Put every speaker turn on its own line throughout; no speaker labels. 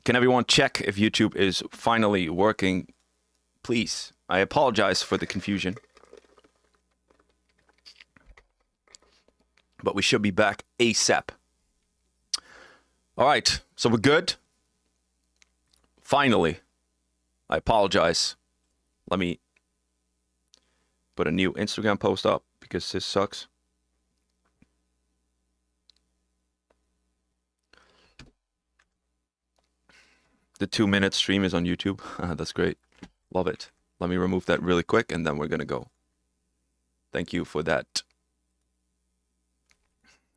Can everyone check if YouTube is finally working? Please. I apologize for the confusion. But we should be back ASAP. All right, so we're good. Finally. I apologize. Let me put a new Instagram post up because this sucks. The 2-minute stream is on YouTube. That's great. Love it. Let me remove that really quick and then we're going to go. Thank you for that.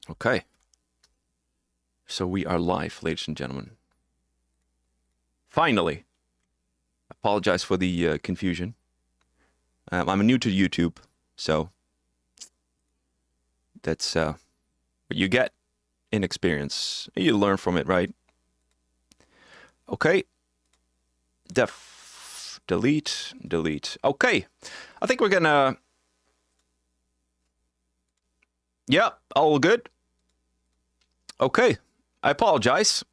Okay. So we are live, ladies and gentlemen. Finally. I apologize for the confusion. I'm new to YouTube, so that's what you get in experience. You learn from it, right? Okay. Delete. Okay. I think we're gonna... Yeah, all good. Okay. I apologize.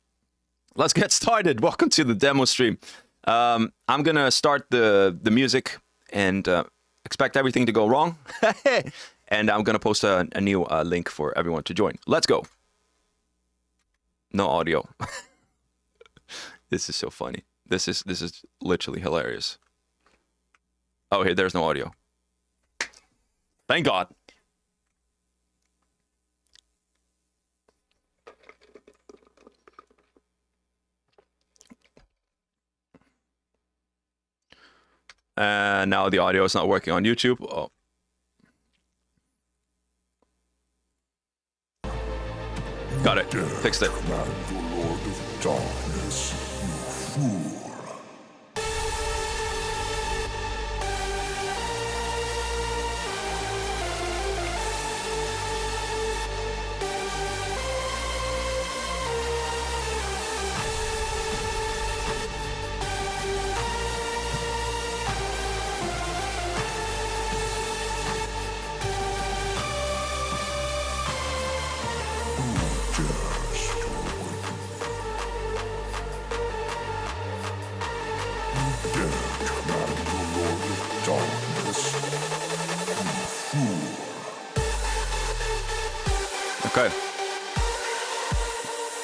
Let's get started. Welcome to the demo stream. I'm gonna start the music and expect everything to go wrong. And I'm gonna post a new link for everyone to join. Let's go. No audio. This is so funny. This is literally hilarious. Oh, hey, there's no audio. Thank God. And now the audio is not working on YouTube. Oh. Got it. Fixed it. Okay.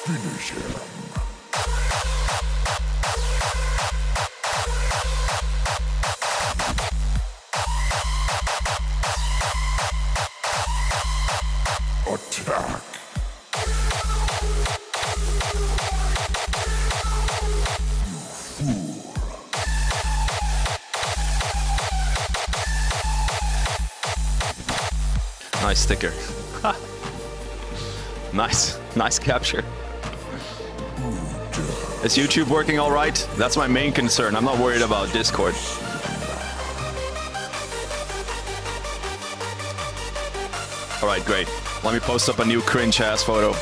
Finish him. Attack. You fool. Nice sticker. Nice capture. Is YouTube working all right? That's my main concern. I'm not worried about Discord. All right, great. Let me post up a new cringe-ass photo.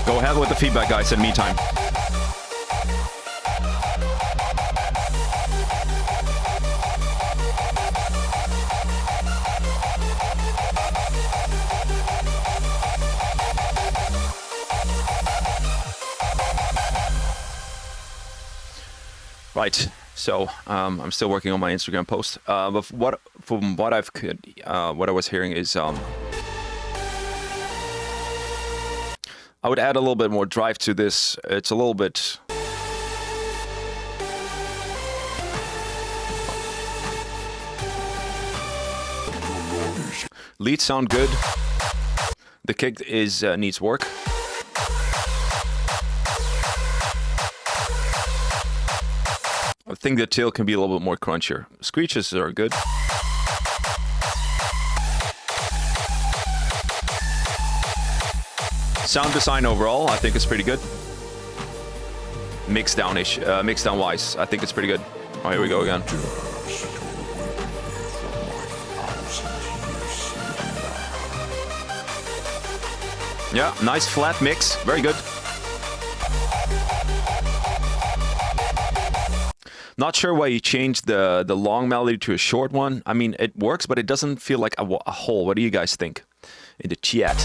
Go ahead with the feedback, guys, in meantime. Right, so I'm still working on my Instagram post. But from what I was hearing is I would add a little bit more drive to this. It's a little bit... Leads sound good. The kick needs work. I think the tail can be a little bit more crunchier. Screeches are good. Sound design overall, I think it's pretty good. Mix down-ish, mix down wise, I think it's pretty good. Oh, here we go again. Yeah, nice flat mix, very good. Not sure why you changed the long melody to a short one. I mean, it works, but it doesn't feel like a whole. What do you guys think in the chat?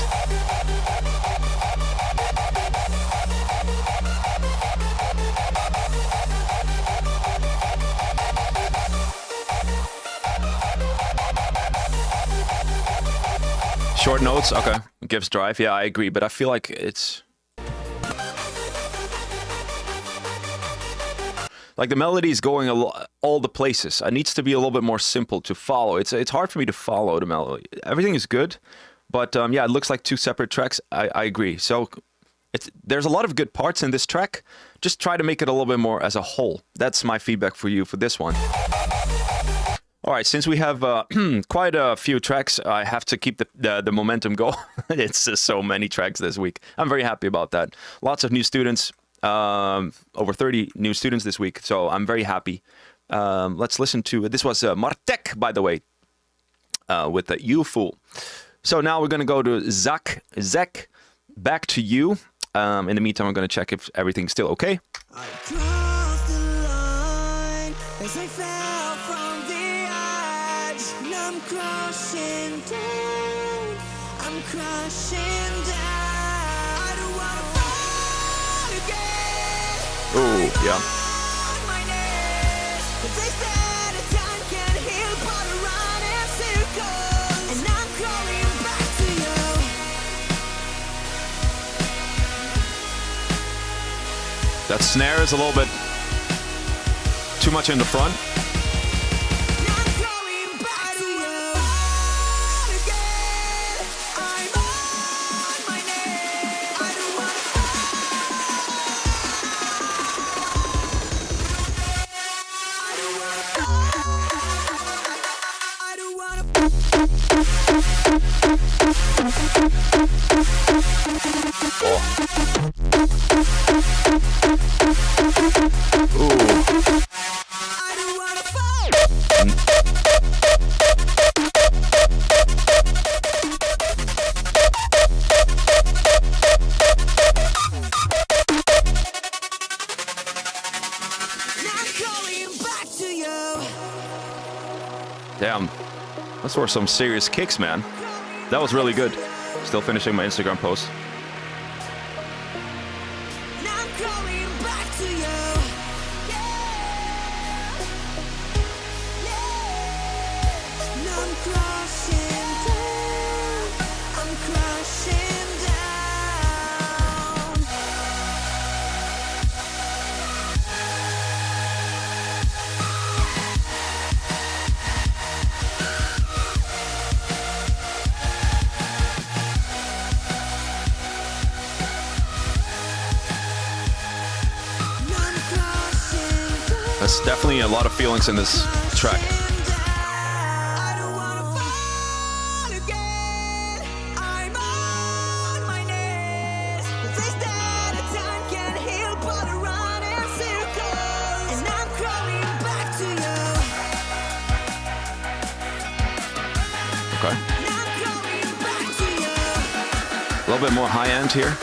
Short notes, okay. Gives drive, yeah, I agree, but I feel like it's... like the melody is going all the places. It needs to be a little bit more simple to follow. It's hard for me to follow the melody. Everything is good, but yeah, it looks like two separate tracks. I agree. So there's a lot of good parts in this track. Just try to make it a little bit more as a whole. That's my feedback for you for this one. All right, since we have quite a few tracks, I have to keep the momentum going. It's just so many tracks this week. I'm very happy about that. Lots of new students, over 30 new students this week, so I'm very happy. Let's listen to, this was Martek, by the way, with the You Fool. So now we're going to go to Zach, back to you. In the meantime, I'm going to check if everything's still okay.
I crossed the line as I fell from the edge. Now I'm crashing down. I'm crashing down. I don't wanna fall again.
Oh, yeah.
On my knees. But they said a time can heal, but I run in circles. And I'm crawling back to you.
That snare is a little bit too much in the front.
I'm crawling back to you. Again, I'm on my knees. I don't wanna I don't wanna I don't wanna fall. Now I'm calling back to you.
Damn, those were some serious kicks, man. That was really good. Still finishing my Instagram post.
Now I'm calling back to you. Yeah. Yeah. Now I'm crashing down. I'm crashing down. Now I'm crashing down.
There's definitely a lot of feelings in this track.
I don't wanna fall again. I'm on my knees. They said a time can heal, but I run in circles. And I'm crawling back to you.
Okay.
Now I'm crawling back to you.
A little bit more high end here.
Now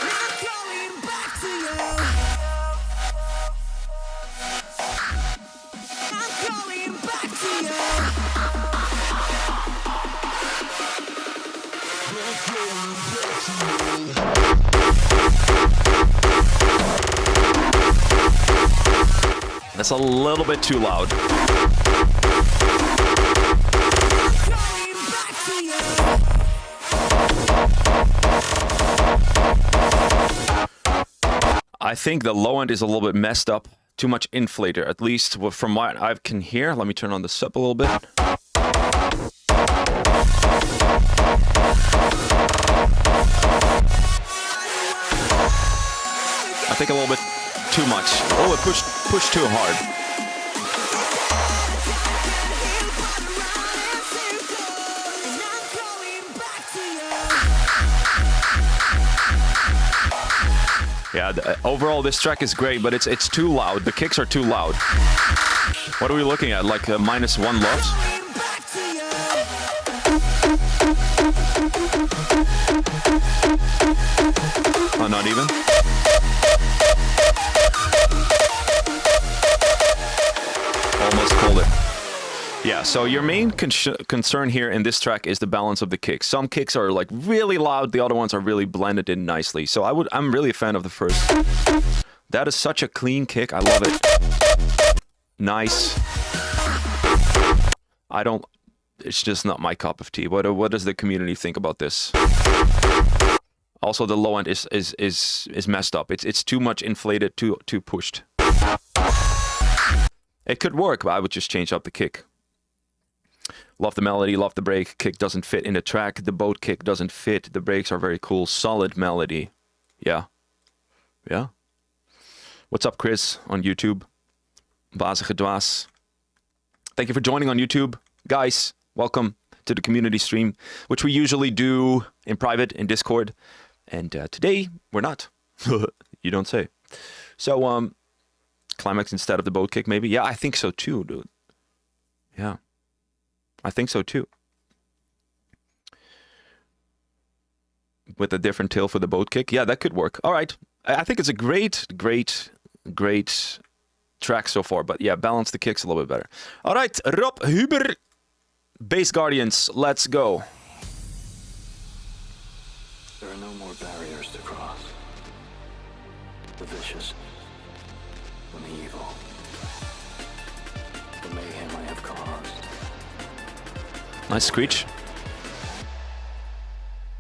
I'm crawling back to you. I'm crawling back to you.
That's a little bit too loud.
Crawling back to you.
I think the low end is a little bit messed up. Too much inflator, at least from what I can hear. Let me turn on the sub a little bit. I think a little bit too much. Oh, it pushed too hard.
And I'm crawling back to you.
Yeah, overall this track is great, but it's too loud. The kicks are too loud. What are we looking at? Like -1 loves?
Crawling back to you.
Oh, not even? Almost called it. Yeah, so your main concern here in this track is the balance of the kicks. Some kicks are like really loud, the other ones are really blended in nicely. So I'm really a fan of the first. That is such a clean kick. I love it. Nice. It's just not my cup of tea. What does the community think about this? Also, the low end is messed up. It's too much inflated, too pushed. It could work, but I would just change up the kick. Love the melody, love the break. Kick doesn't fit in the track. The boat kick doesn't fit. The breaks are very cool. Solid melody. Yeah. Yeah. What's up, Chris, on YouTube? Bazige Dwaas. Thank you for joining on YouTube. Guys, welcome to the community stream, which we usually do in private in Discord. And today, we're not. You don't say. So, climax instead of the boat kick, maybe? Yeah, I think so too, dude. Yeah. I think so too. With a different tail for the boat kick. Yeah, that could work. All right. I think it's a great track so far. But yeah, balance the kicks a little bit better. All right, Rob Huber. Bass Guardians, let's go.
There are no more barriers to cross. The vicious, the evil, the mayhem I have caused.
Nice Screech.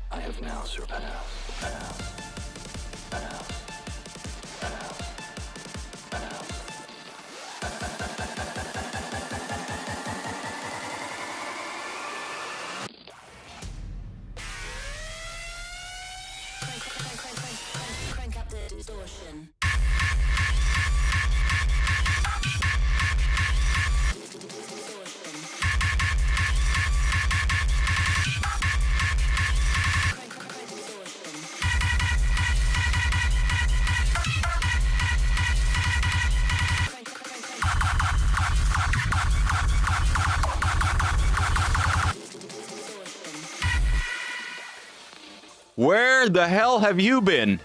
I have now surpassed.
Crank up the distortion.
Where the hell have you been?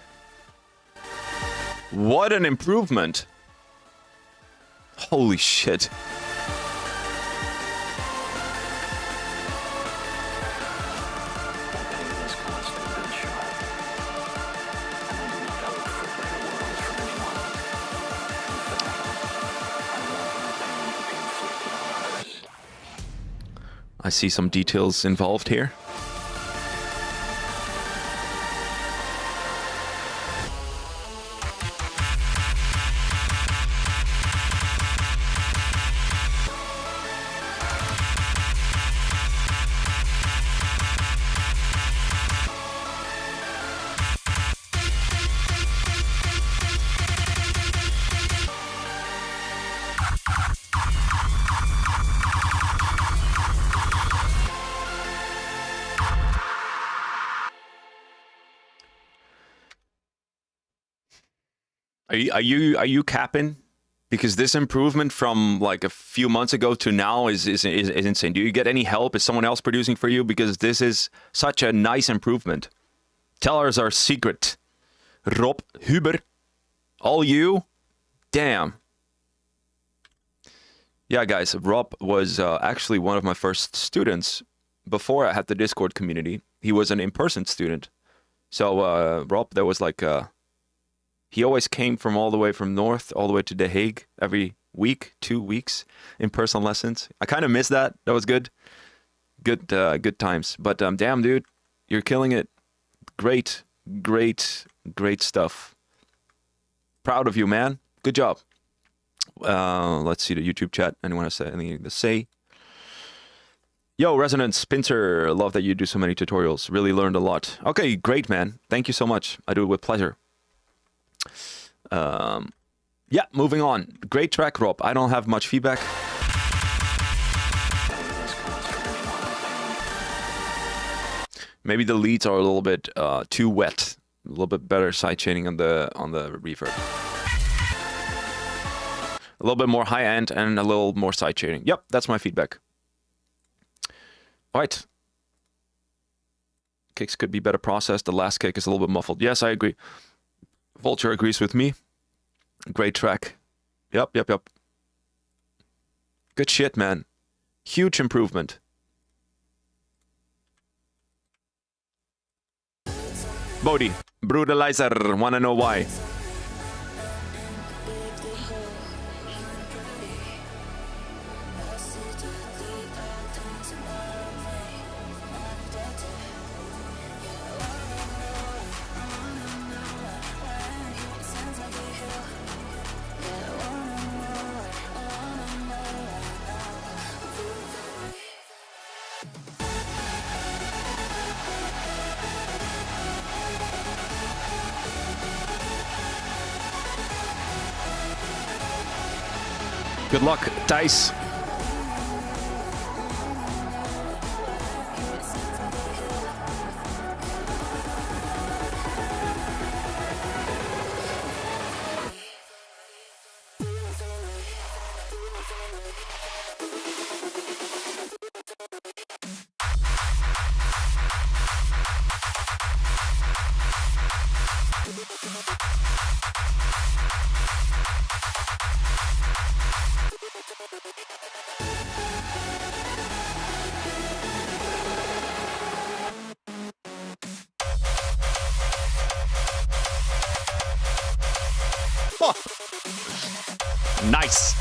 What an improvement. Holy shit. I see some details involved here. Are you capping? Because this improvement from like a few months ago to now is insane. Do you get any help? Is someone else producing for you? Because this is such a nice improvement. Tell us our secret. Rob Huber. All you? Damn. Yeah, guys, Rob was actually one of my first students before I had the Discord community. He was an in-person student. So, Rob, there was like... he always came from all the way from North, all the way to The Hague every week, 2 weeks, in-person lessons. I kind of miss that. That was good. Good times. But damn, dude, you're killing it. Great stuff. Proud of you, man. Good job. Let's see the YouTube chat. Anyone have anything to say? Yo, Resonance, Pincer, love that you do so many tutorials. Really learned a lot. Okay, great, man. Thank you so much. I do it with pleasure. Yeah, moving on. Great track, Rob. I don't have much feedback. Maybe the leads are a little bit too wet. A little bit better sidechaining on the reverb. A little bit more high end and a little more sidechaining. Yep, that's my feedback. All right. Kicks could be better processed. The last kick is a little bit muffled. Yes, I agree. Vulture agrees with me. Great track. Yep. Good shit, man. Huge improvement. Bodhi, Brutalizer, wanna know why? Good luck, Dice. Oh. Nice.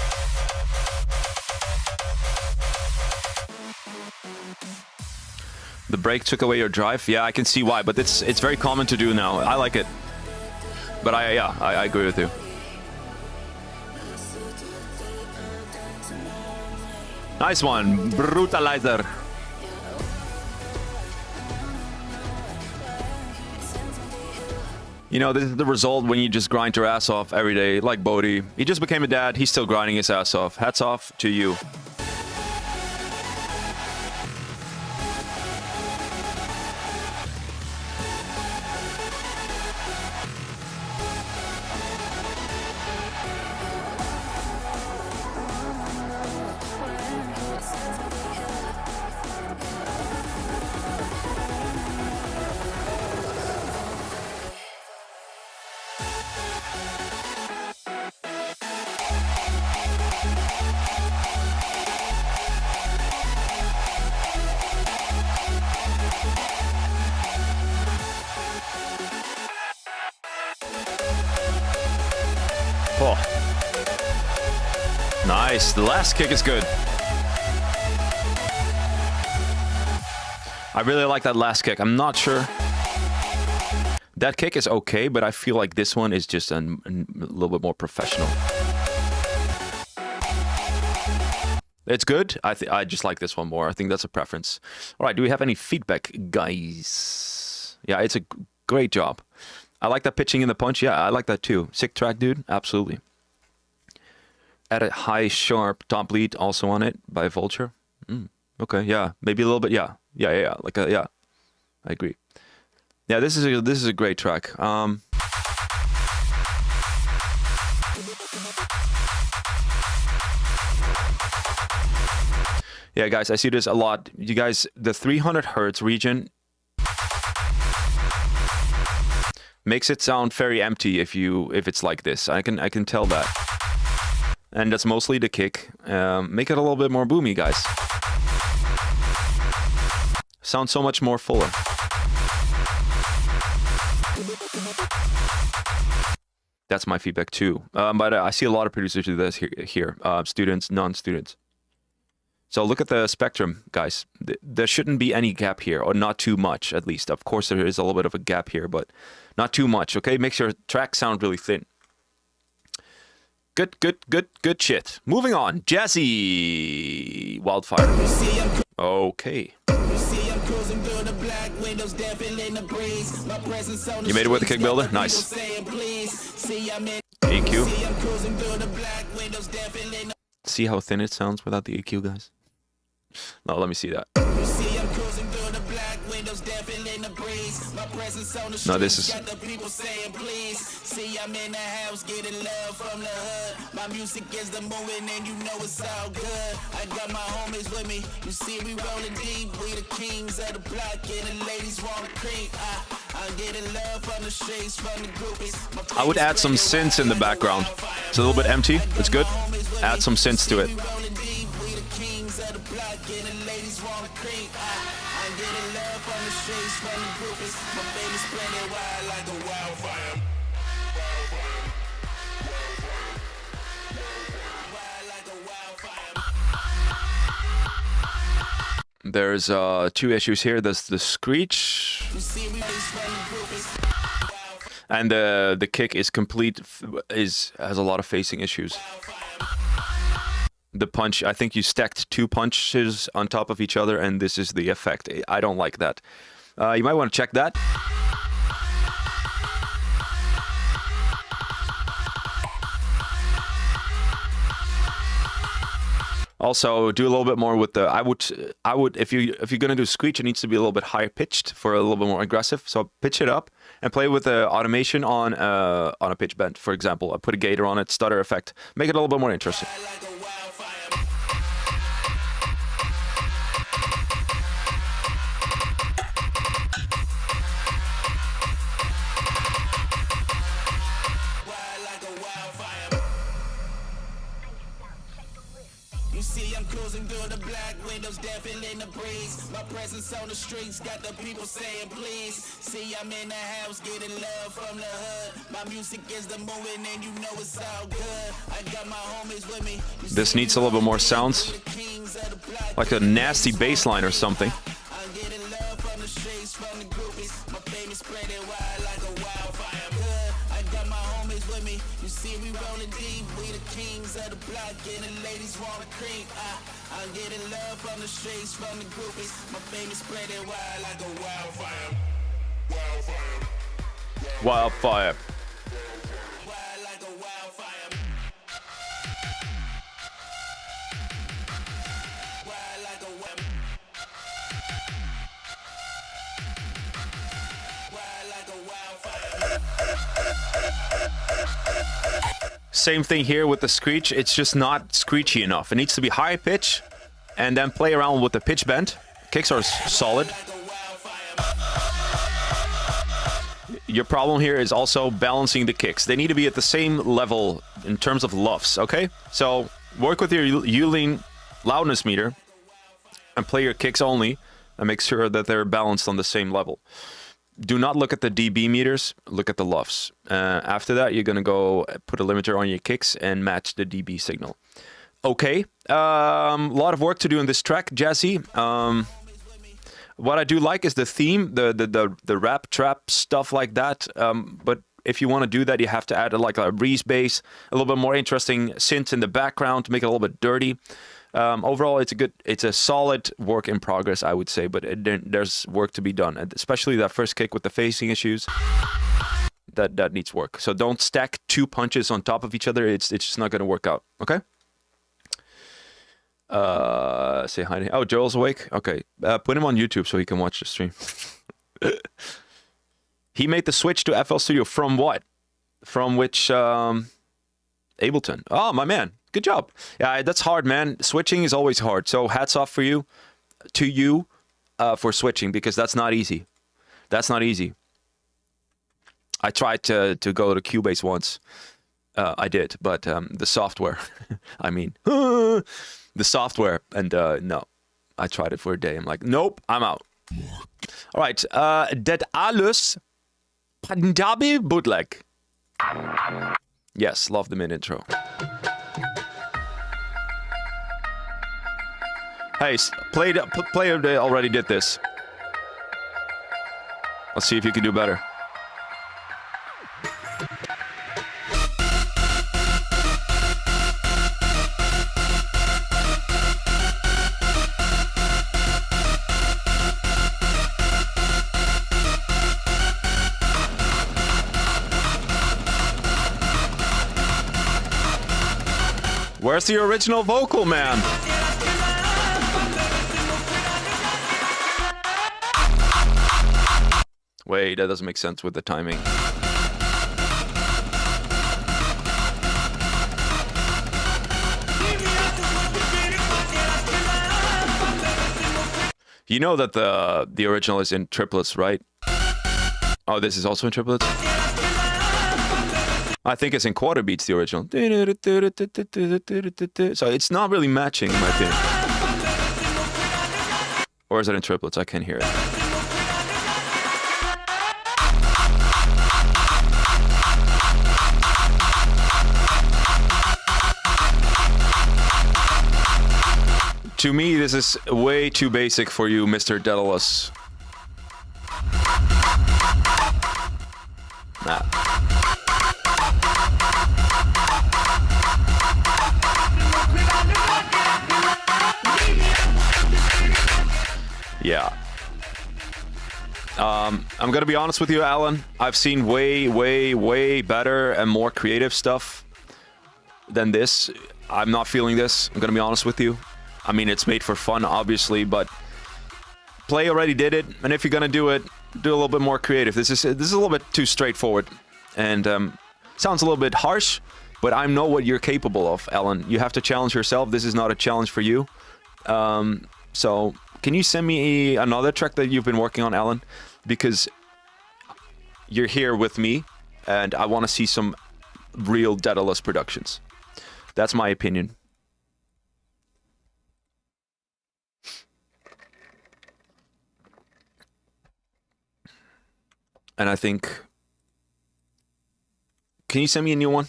The break took away your drive. Yeah, I can see why, but it's very common to do now. I like it. But I agree with you. Nice one, Brutalizer. You know, this is the result when you just grind your ass off every day, like Bodhi. He just became a dad, he's still grinding his ass off. Hats off to you. Oh. Nice. The last kick is good. I really like that last kick. I'm not sure. That kick is okay, but I feel like this one is just a little bit more professional. It's good. I just like this one more. I think that's a preference. All right. Do we have any feedback, guys? Yeah, it's a great job. I like that pitching in the punch. Yeah, I like that too. Sick track, dude. Absolutely. Add a high, sharp top lead also on it by Vulture. Okay, yeah. Maybe a little bit. Yeah. Like yeah. I agree. Yeah, this is a great track. Yeah, guys, I see this a lot. You guys, the 300 hertz region makes it sound very empty if it's like this. I can tell that. And that's mostly the kick. Make it a little bit more boomy, guys. Sounds so much more fuller. That's my feedback too. But I see a lot of producers do this here. Students, non-students. So look at the spectrum, guys. There shouldn't be any gap here, or not too much, at least. Of course, there is a little bit of a gap here, but not too much, okay? Makes your track sound really thin. Good shit. Moving on. Jazzy Wildfire. Okay. You made it with the kick builder? Nice. EQ. See how thin it sounds without the EQ, guys? No, let me see that. No, this is... I would add some synths in the background. It's a little bit empty. It's good. Add some synths to it. There's two issues here. There's the Screech, and the kick is complete. Has a lot of facing issues. The punch, I think you stacked two punches on top of each other, and this is the effect. I don't like that. You might want to check that. Also, do a little bit more with the. I would if you're gonna do Screech, it needs to be a little bit higher pitched for a little bit more aggressive. So pitch it up and play with the automation on a pitch bend. For example, I put a gator on it, stutter effect, make it a little bit more interesting.
You see, I'm cruising through the black windows, dancing in the breeze. My presence on the streets got the people saying please. See, I'm in the house getting love from the hood. My music is the moving and you know it's all good. I got my homies with me.
This needs a little bit more sounds, like a nasty bass line or something.
I'm getting love from the streets, from the groupies. My fame is spreading wide like a wildfire. Good, I got my homies with me. You see, we rolling deep. We the kings of the block, and the ladies wanna creep. I'm getting love from the streets, from the groupies. My fame is spreading wide like a wildfire. Wildfire.
Wildfire.
Wild like a wildfire. Wild like a wildfire. Wild like a wildfire.
Same thing here with the Screech. It's just not screechy enough. It needs to be high pitch, and then play around with the pitch bend. Kicks are solid. Your problem here is also balancing the kicks. They need to be at the same level in terms of luffs, okay? So work with your Yulin loudness meter and play your kicks only and make sure that they're balanced on the same level. Do not look at the dB meters, look at the luffs. After that, you're gonna go put a limiter on your kicks and match the dB signal. Okay, a lot of work to do in this track, Jazzy. What I do like is the theme, the rap, trap, stuff like that. But if you want to do that, you have to add like a breeze bass, a little bit more interesting synth in the background to make it a little bit dirty. Overall, it's a solid work in progress, I would say, but there's work to be done, and especially that first kick with the facing issues. That needs work. So don't stack two punches on top of each other. It's just not going to work out. Okay. Say hi. Oh, Joel's awake. Okay. Put him on YouTube so he can watch the stream. He made the switch to FL Studio from what? From which? Ableton. Oh, my man. Good job. Yeah, that's hard, man. Switching is always hard. So hats off for you, for switching, because that's not easy. That's not easy. I tried to go to Cubase once. I did, but the software, I mean, the software, and no. I tried it for a day. I'm like, nope, I'm out. All right, Dat Alles Punjabi bootleg. Yes, love the mid intro. Hey, player already did this. Let's see if you can do better. Where's the original vocal, man? Wait, that doesn't make sense with the timing. You know that the original is in triplets, right? Oh, this is also in triplets? I think it's in quarter beats, the original. So it's not really matching, in my opinion. Or is it in triplets? I can't hear it. To me, this is way too basic for you, Mr. Daedalus. Nah. Yeah. I'm gonna be honest with you, Alan. I've seen way better and more creative stuff than this. I'm not feeling this. I'm gonna be honest with you. I mean, it's made for fun, obviously, but Play already did it, and if you're gonna do it, do a little bit more creative. This is a little bit too straightforward, and sounds a little bit harsh, but I know what you're capable of, Alan. You have to challenge yourself. This is not a challenge for you. So can you send me another track that you've been working on, Alan? Because you're here with me, and I want to see some real Daedalus productions. That's my opinion. And I think... Can you send me a new one?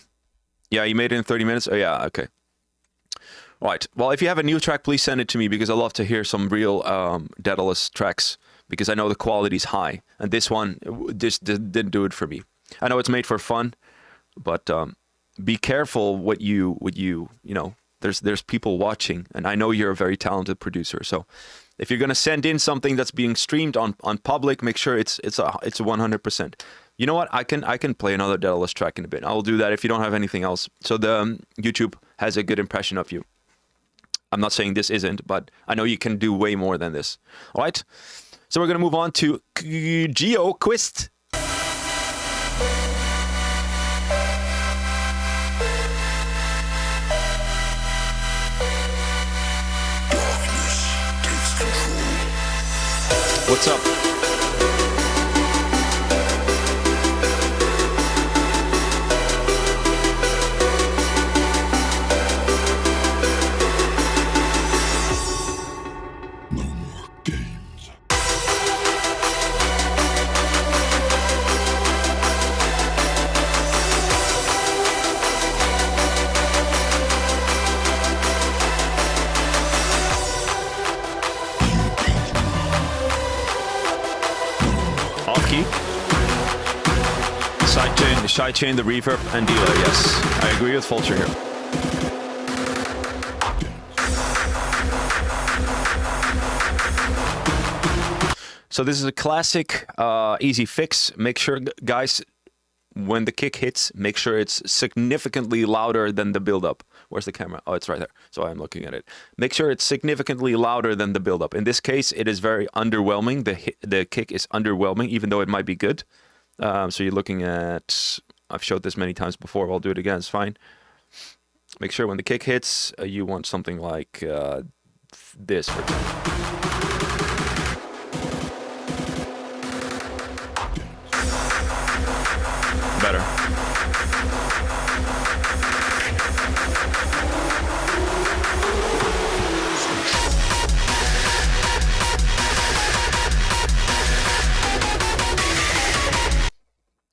Yeah, you made it in 30 minutes? Oh, yeah, okay. Right. Well, if you have a new track, please send it to me, because I love to hear some real Daedalus tracks, because I know the quality's high. And this one just didn't do it for me. I know it's made for fun, but be careful what you know, there's people watching, and I know you're a very talented producer. So if you're going to send in something that's being streamed on public, make sure it's a 100%. You know what? I can play another Daedalus track in a bit. I will do that if you don't have anything else. So the YouTube has a good impression of you. I'm not saying this isn't, but I know you can do way more than this. All right? So we're going to move on to Geo Quist. What's up?
No more games.
Key. Sidechain, the reverb, and delay, yes. I agree with Vulture here. So this is a classic easy fix. Make sure, guys, when the kick hits, make sure it's significantly louder than the build-up. Where's the camera? Oh, it's right there. So I'm looking at it. Make sure it's significantly louder than the build-up. In this case, it is very underwhelming. The kick is underwhelming, even though it might be good. So you're looking at... I've showed this many times before. I'll do it again. It's fine. Make sure when the kick hits, you want something like this, for example. Better.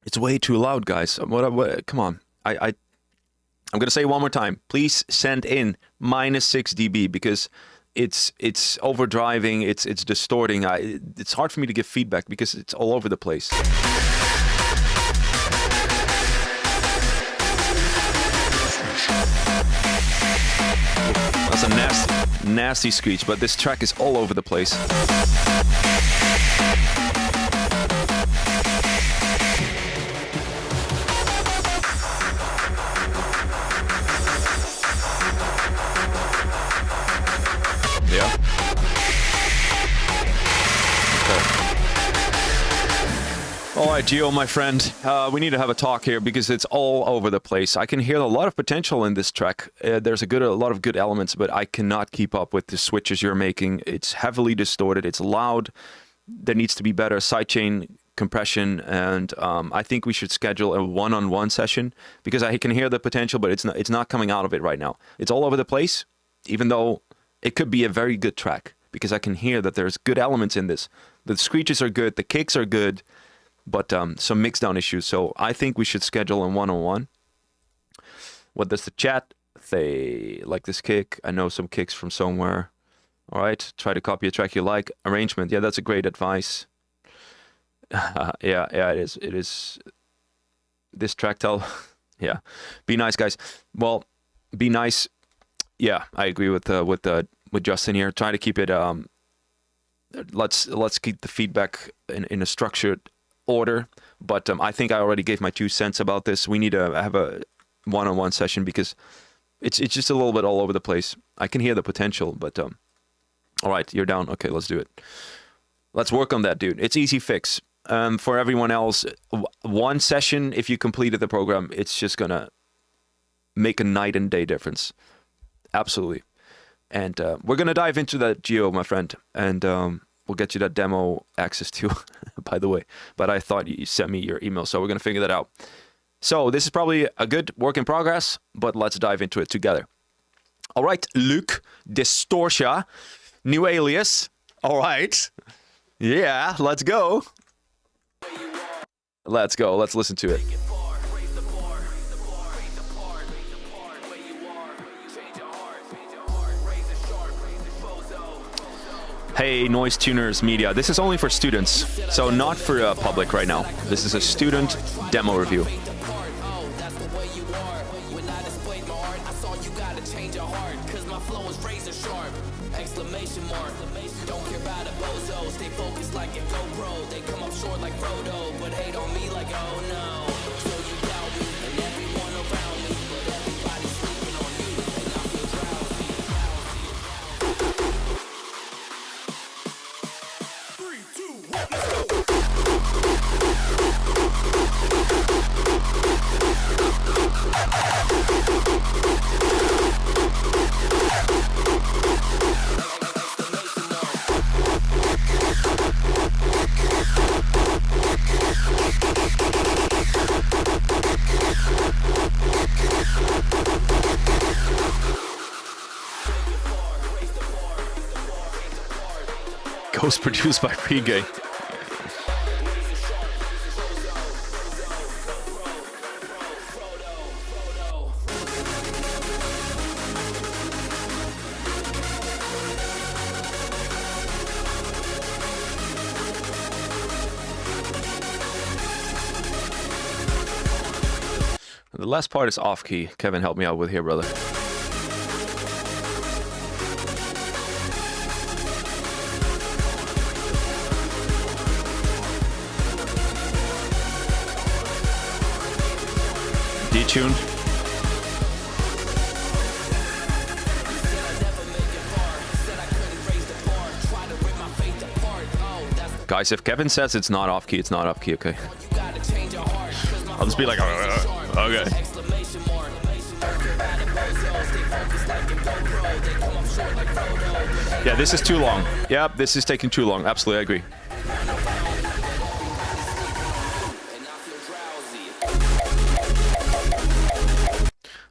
It's way too loud, guys. What, come on. I'm going to say it one more time. Please send in -6 dB, because it's overdriving, it's distorting. It's hard for me to give feedback because it's all over the place. That's a nasty screech, but this track is all over the place. Yeah. All right, Gio, my friend, we need to have a talk here because it's all over the place. I can hear a lot of potential in this track. There's a lot of good elements, but I cannot keep up with the switches you're making. It's heavily distorted. It's loud. There needs to be better sidechain compression, and I think we should schedule a one-on-one session because I can hear the potential, but it's not coming out of it right now. It's all over the place, even though it could be a very good track because I can hear that there's good elements in this. The screeches are good. The kicks are good. But some mixdown issues, so I think we should schedule a one-on-one. What does the chat say? Like this kick? I know some kicks from somewhere. All right, try to copy a track you like. Arrangement, yeah, that's a great advice. Yeah, it is. It is. This tractile, yeah. Be nice, guys. Well, be nice. Yeah, I agree with Justin here. Try to keep it. Let's keep the feedback in a structured order. But I think I already gave my 2 cents about this. We need to have a one-on-one session because it's just a little bit all over the place. I can hear the potential, but all right, you're down. Okay, let's do it. Let's work on that, dude. It's easy fix. For everyone else, one session, if you completed the program, it's just gonna make a night and day difference. Absolutely. And we're gonna dive into that geo, my friend, and we'll get you that demo access too, by the way. But I thought you sent me your email, so we're gonna figure that out. So this is probably a good work in progress, but let's dive into it together. All right, Luke Distortia, new alias. All right, yeah, let's go. Let's go. Let's listen to it. Hey, Noise Tuners Media. This is only for students, so not for public right now. This is a student demo review. Ghost produced by Reggae. The last part is off key. Kevin, help me out with here, brother. Detune. Guys, if Kevin says it's not off key, it's not off key, okay? I'll just be like, okay. Yeah, this is too long. Yep, this is taking too long. Absolutely, I agree.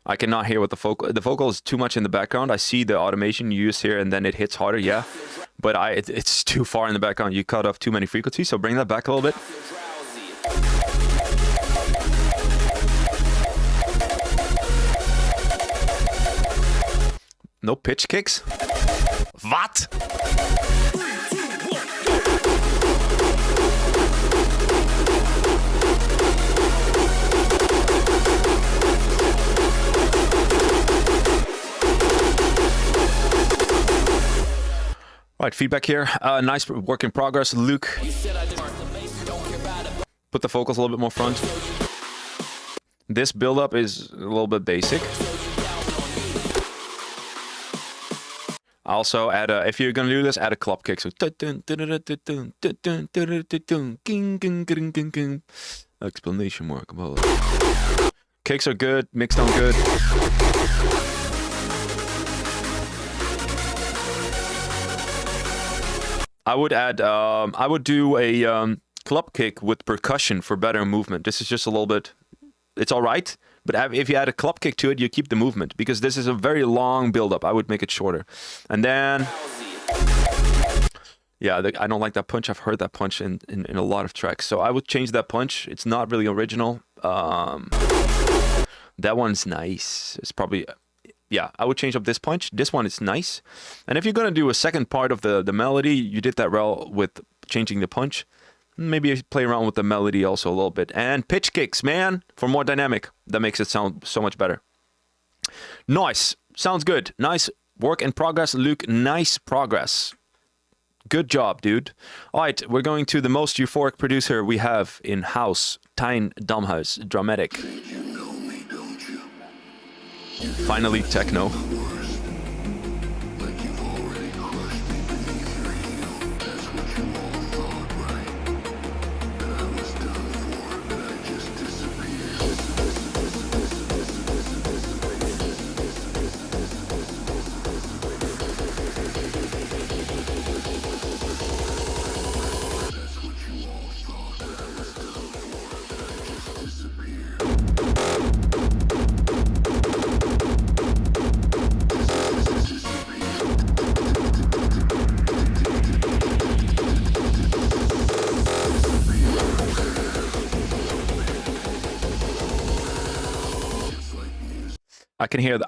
I cannot hear what the vocal is too much in the background. I see the automation you use here and then it hits harder, yeah. But it's too far in the background. You cut off too many frequencies, so bring that back a little bit. No pitch kicks? What? Right, feedback here. Nice work in progress. Luke. Put the vocals a little bit more front. This build-up is a little bit basic. Also, add a, if you're gonna do this, add a club kick. So explanation mark. Kicks are good, mixed on good. I would add, I would do a club kick with percussion for better movement. This is just a little bit, it's all right. But if you add a club kick to it, you keep the movement because this is a very long build-up. I would make it shorter. And then, yeah, I don't like that punch. I've heard that punch in a lot of tracks. So I would change that punch. It's not really original. That one's nice. It's probably Yeah, I would change up this punch. This one is nice. And if you're going to do a second part of the melody, you did that well with changing the punch. Maybe play around with the melody also a little bit. And pitch kicks, man, for more dynamic. That makes it sound so much better. Nice. Sounds good. Nice work in progress, Luke. Nice progress. Good job, dude. All right, we're going to the most euphoric producer we have in house, Tijn Damhuis, Dramatic. Finally, techno.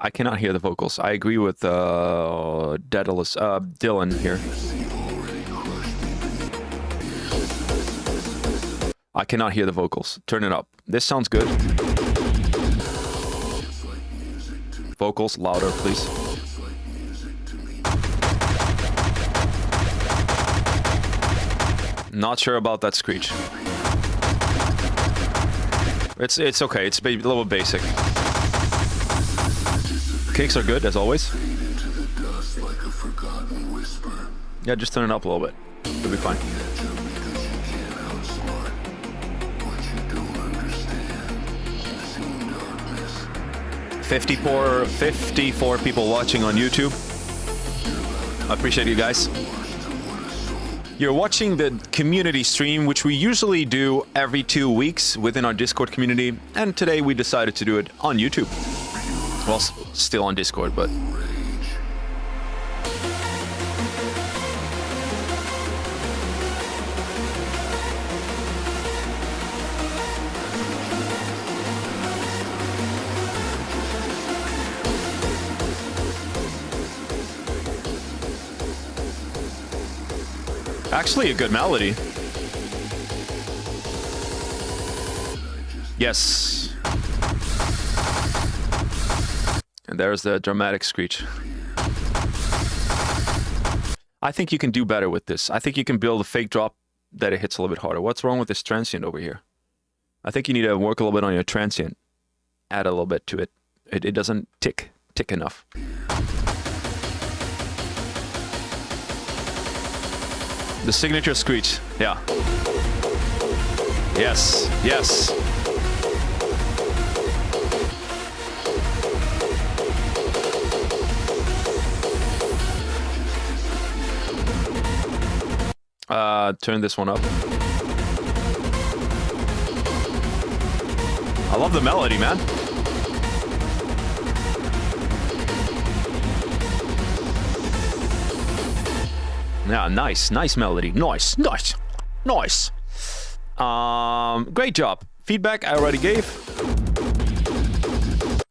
I cannot hear the vocals. I agree with Daedalus, Dylan here. I cannot hear the vocals. Turn it up. This sounds good. Vocals louder, please. Not sure about that Screech. It's okay. It's a little basic. Kicks are good, as always. Yeah, just turn it up a little bit. It'll be fine. $54 people watching on YouTube. I appreciate you guys. You're watching the community stream, which we usually do every 2 weeks within our Discord community, and today we decided to do it on YouTube. Well, still on Discord, but... Actually, a good melody. Yes. And there's the dramatic Screech. I think you can do better with this. I think you can build a fake drop that it hits a little bit harder. What's wrong with this transient over here? I think you need to work a little bit on your transient. Add a little bit to it. It doesn't tick enough. The signature Screech, yeah. Yes, yes. Turn this one up. I love the melody, man. Yeah, nice melody. Nice. Great job. Feedback I already gave.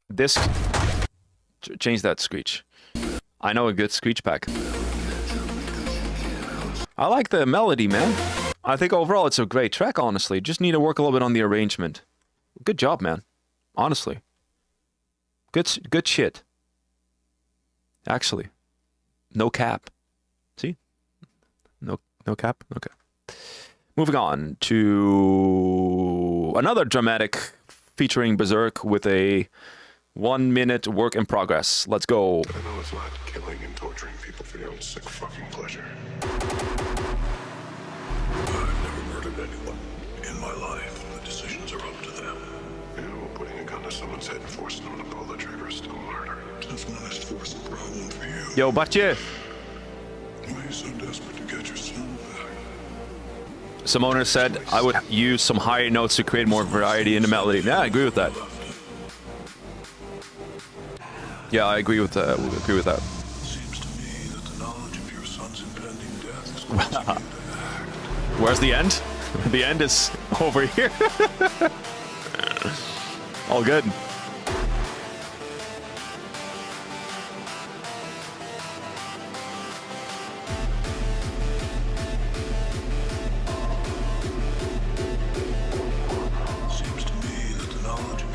This, change that Screech. I know a good Screech pack. I like the melody, man. I think overall it's a great track, honestly. Just need to work a little bit on the arrangement. Good job, man. Honestly. Good shit. Actually. No cap. See? No cap? Okay. Moving on to another dramatic featuring Berserk with a 1 minute work in progress. Let's go.
I know it's not killing and torturing people for your own sick fucking pleasure. I've never murdered anyone in my life. The decisions are up to them. You know, putting a gun to someone's head and forcing them to pull the trigger is still murder. Since when is force a problem for you?
Yo, Batje.
Why are you so desperate to get your son back?
Simoner said I would use some higher notes to create more variety in the melody. Yeah, I agree with that. Yeah, I agree with that.
Seems to me that the knowledge of your son's impending death is causing you to act.
Where's the end? The end is over here. All good.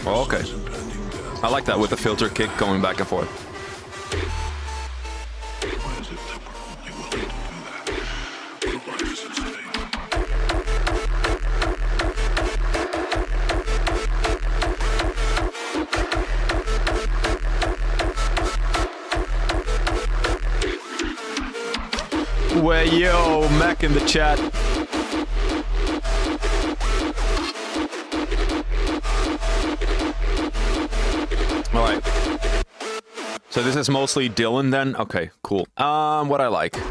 Oh, okay. I like that with the filter kick going back and forth.
Why is it that we're only willing to do that? Your life is at stake.
Well, yo, Mac in the chat. All right. So this is mostly Dylan then? Okay, cool. What I like.
In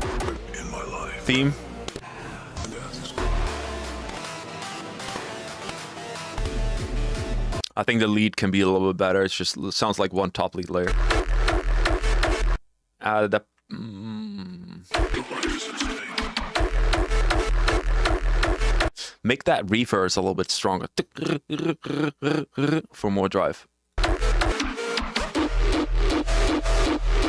my life,
Theme.
deaths.
I think the lead can be a little bit better. It sounds like one top lead layer. The
Your life is at stake.
make that reverse a little bit stronger for more drive.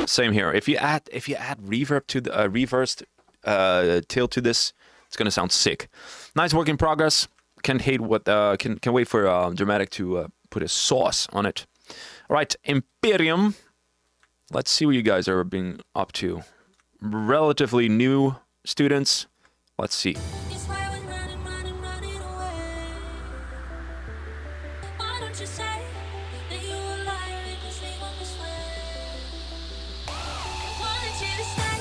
Same here. If you add reverb to the reversed tail to this, it's gonna sound sick. Nice work in progress. Can't wait for Dramatic to put a sauce on it. All right, Imperium. Let's see what you guys are being up to. Relatively new students. Let's see.
It's why we're running, running, running away. Why don't you say that you were lying because they want this way? I wanted you to stay.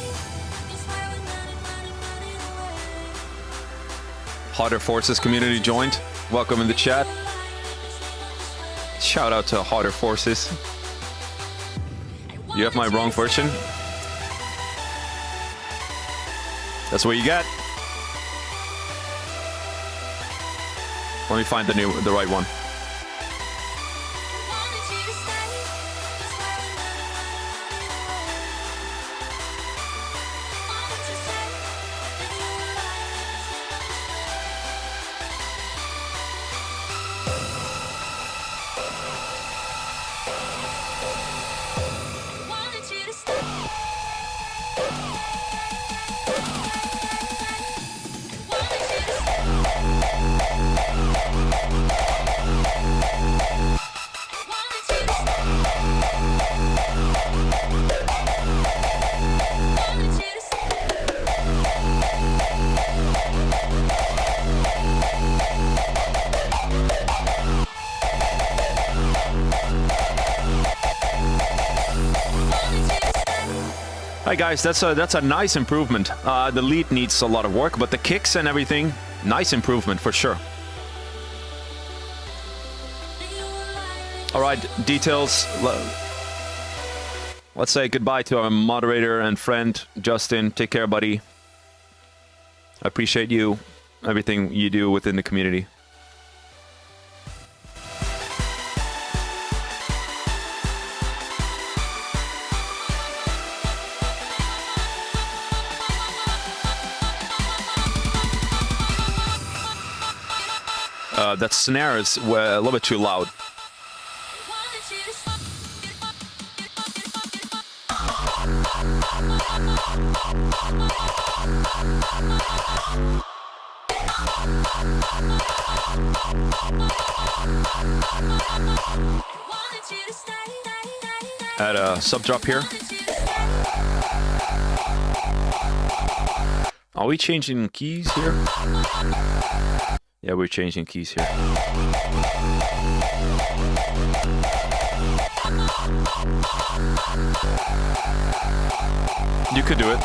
It's why we're running, running, running away.
Harder Forces community joined. Welcome in the chat. Shout out to Harder Forces. You have my wrong version. That's what you get. Let me find the right one. Hi guys, that's a nice improvement. The lead needs a lot of work, but the kicks and everything, nice improvement for sure. All right, details. Let's say goodbye to our moderator and friend, Justin. Take care, buddy. I appreciate you, everything you do within the community. That snare is a little bit too loud. Add a sub drop here. Are we changing keys here? Yeah, we're changing keys here. You could do it.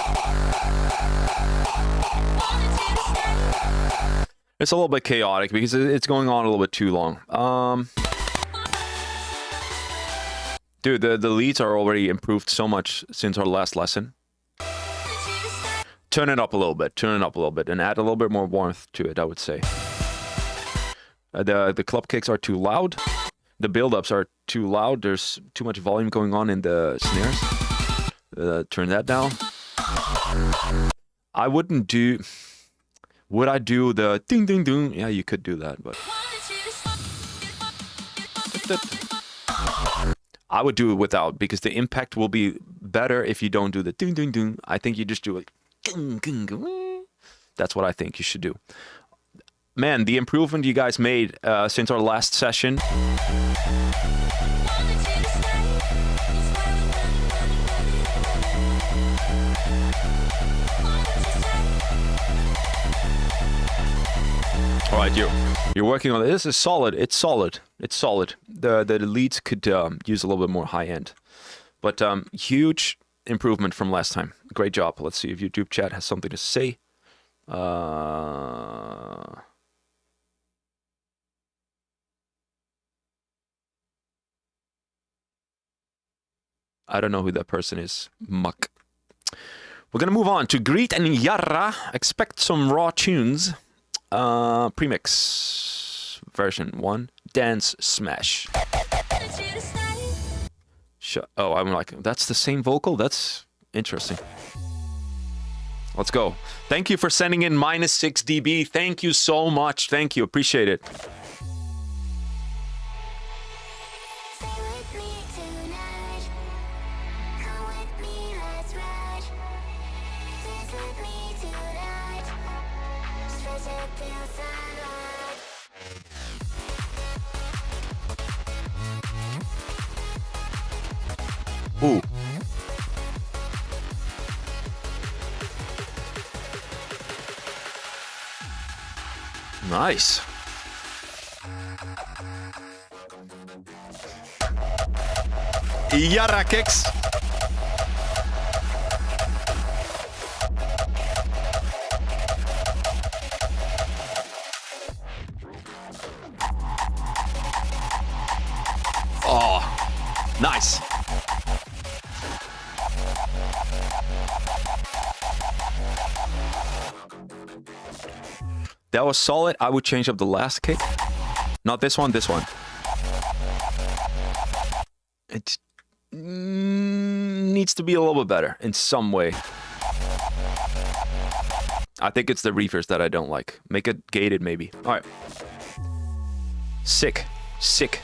It's a little bit chaotic because it's going on a little bit too long. Dude, the leads are already improved so much since our last lesson. Turn it up a little bit, and add a little bit more warmth to it, I would say. The club kicks are too loud. The build-ups are too loud. There's too much volume going on in the snares. Turn that down. I wouldn't do... Would I do the ding ding ding? Yeah, you could do that, but... I would do it without, because the impact will be better if you don't do the ding ding ding. I think you just do it. That's what I think you should do. man, the improvement you guys made since our last session. All right, you're working on it. This is solid. It's solid. It's solid. The leads could use a little bit more high end, but huge improvement from last time. Great job. Let's see if YouTube chat has something to say. I don't know who that person is. Muck. We're gonna move on to Greet and Yarra. Expect some raw tunes. Premix version 1. Dance Smash. Oh, I'm like, that's the same vocal? That's interesting. Let's go. Thank you for sending in -6 dB. Thank you so much. Thank you. Appreciate it. Ooh. Nice. Yara kicks. Oh, nice. That was solid. I would change up the last kick. Not this one, this one. It needs to be a little bit better in some way. I think it's the reverse that I don't like. Make it gated, maybe. All right. Sick. Sick.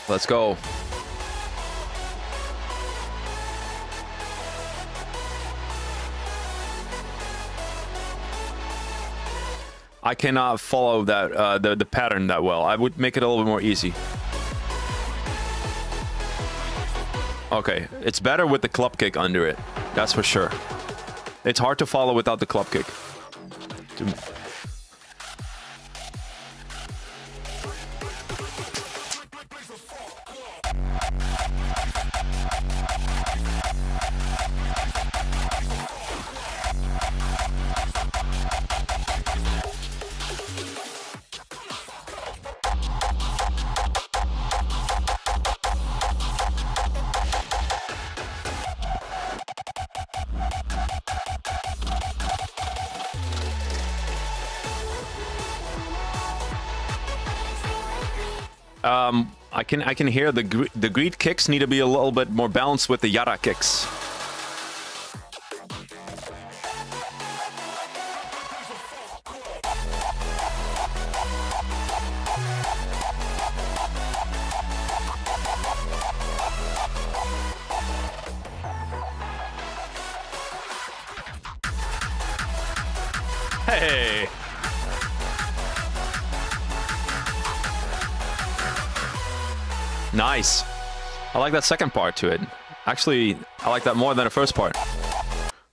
Let's go. I cannot follow that the pattern that well. I would make it a little bit more easy. Okay, it's better with the club kick under it. That's for sure. It's hard to follow without the club kick. I can hear the greed kicks need to be a little bit more balanced with the Yara kicks. Hey. Nice. I like that second part to it. Actually, I like that more than the first part.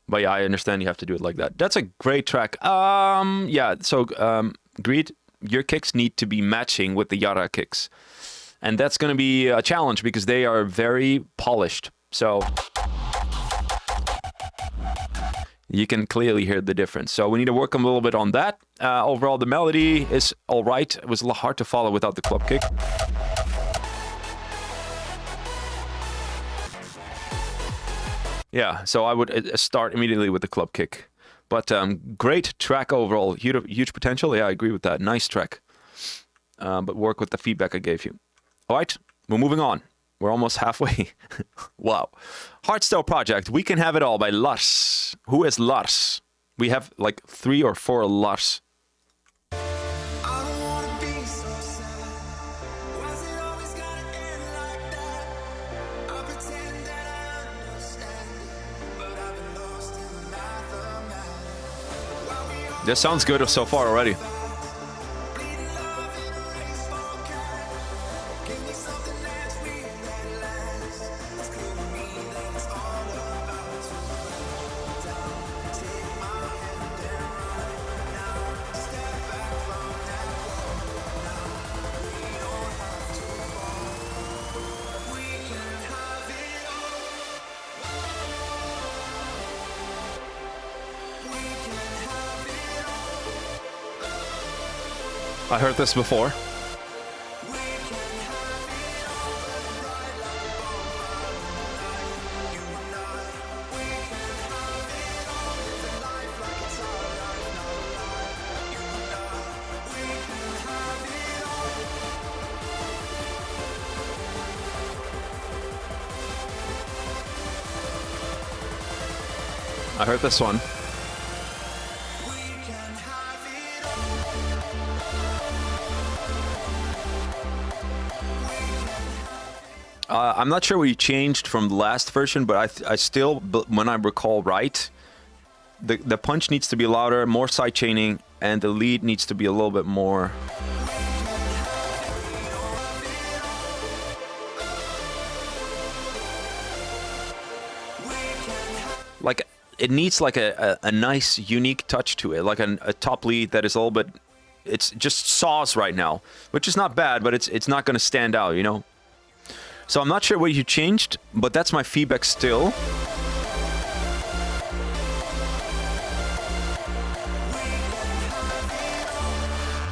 But yeah, I understand you have to do it like that. That's a great track. Yeah, so Greed, your kicks need to be matching with the Yara kicks. And that's going to be a challenge because they are very polished. So you can clearly hear the difference. So we need to work a little bit on that. Overall, the melody is all right. It was a little hard to follow without the club kick. Yeah, so I would start immediately with the club kick. But great track overall. Huge potential. Yeah, I agree with that. Nice track. But work with the feedback I gave you. All right, we're moving on. We're almost halfway. Wow. Hardstyle project. We Can Have It All by Lars. Who is Lars? We have like 3 or 4 Lars.
I don't wanna be so sad. Why's it always
This sounds good so far already. I heard this before. I heard this one. I'm not sure what you changed from the last version, but I still, when I recall right, the punch needs to be louder, more side chaining, and the lead needs to be a little bit more. Like, it needs like a nice, unique touch to it, like a top lead that is a little bit, it's just sauce right now, which is not bad, but it's not going to stand out, you know? So I'm not sure what you changed, but that's my feedback still.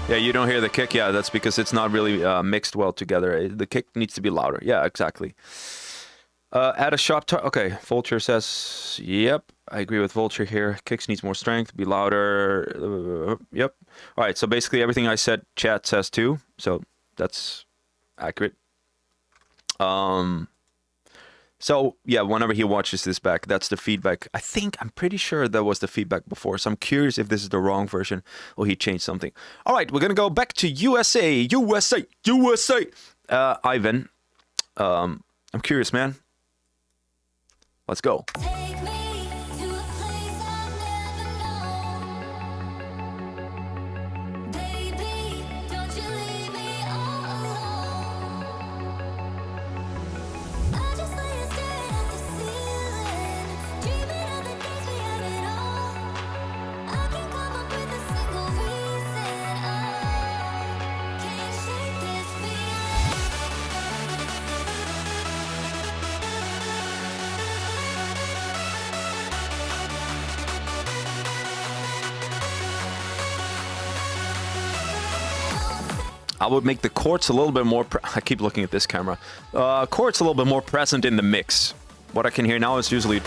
Yeah, you don't hear the kick. Yeah, that's because it's not really mixed well together. The kick needs to be louder. Yeah, exactly. Add a sharp touch. Okay, Vulture says, yep, I agree with Vulture here. Kicks needs more strength, be louder. Yep. All right, so basically everything I said, chat says too. So that's accurate. So yeah, whenever he watches this back, that's the feedback. I'm pretty sure that was the feedback before. So I'm curious if this is the wrong version or he changed something. All right, we're going to go back to USA. Ivan, I'm curious, man. Let's go.
Take me to a place I've never known. Baby, don't you leave me all alone. I just lay and stare at the ceiling, dreaming of the days we had it all. I can't come up with a single reason I can't shake this feeling.
I would make the chords a little bit more. I keep looking at this camera. Chords a little bit more present in the mix. What I can hear now is usually.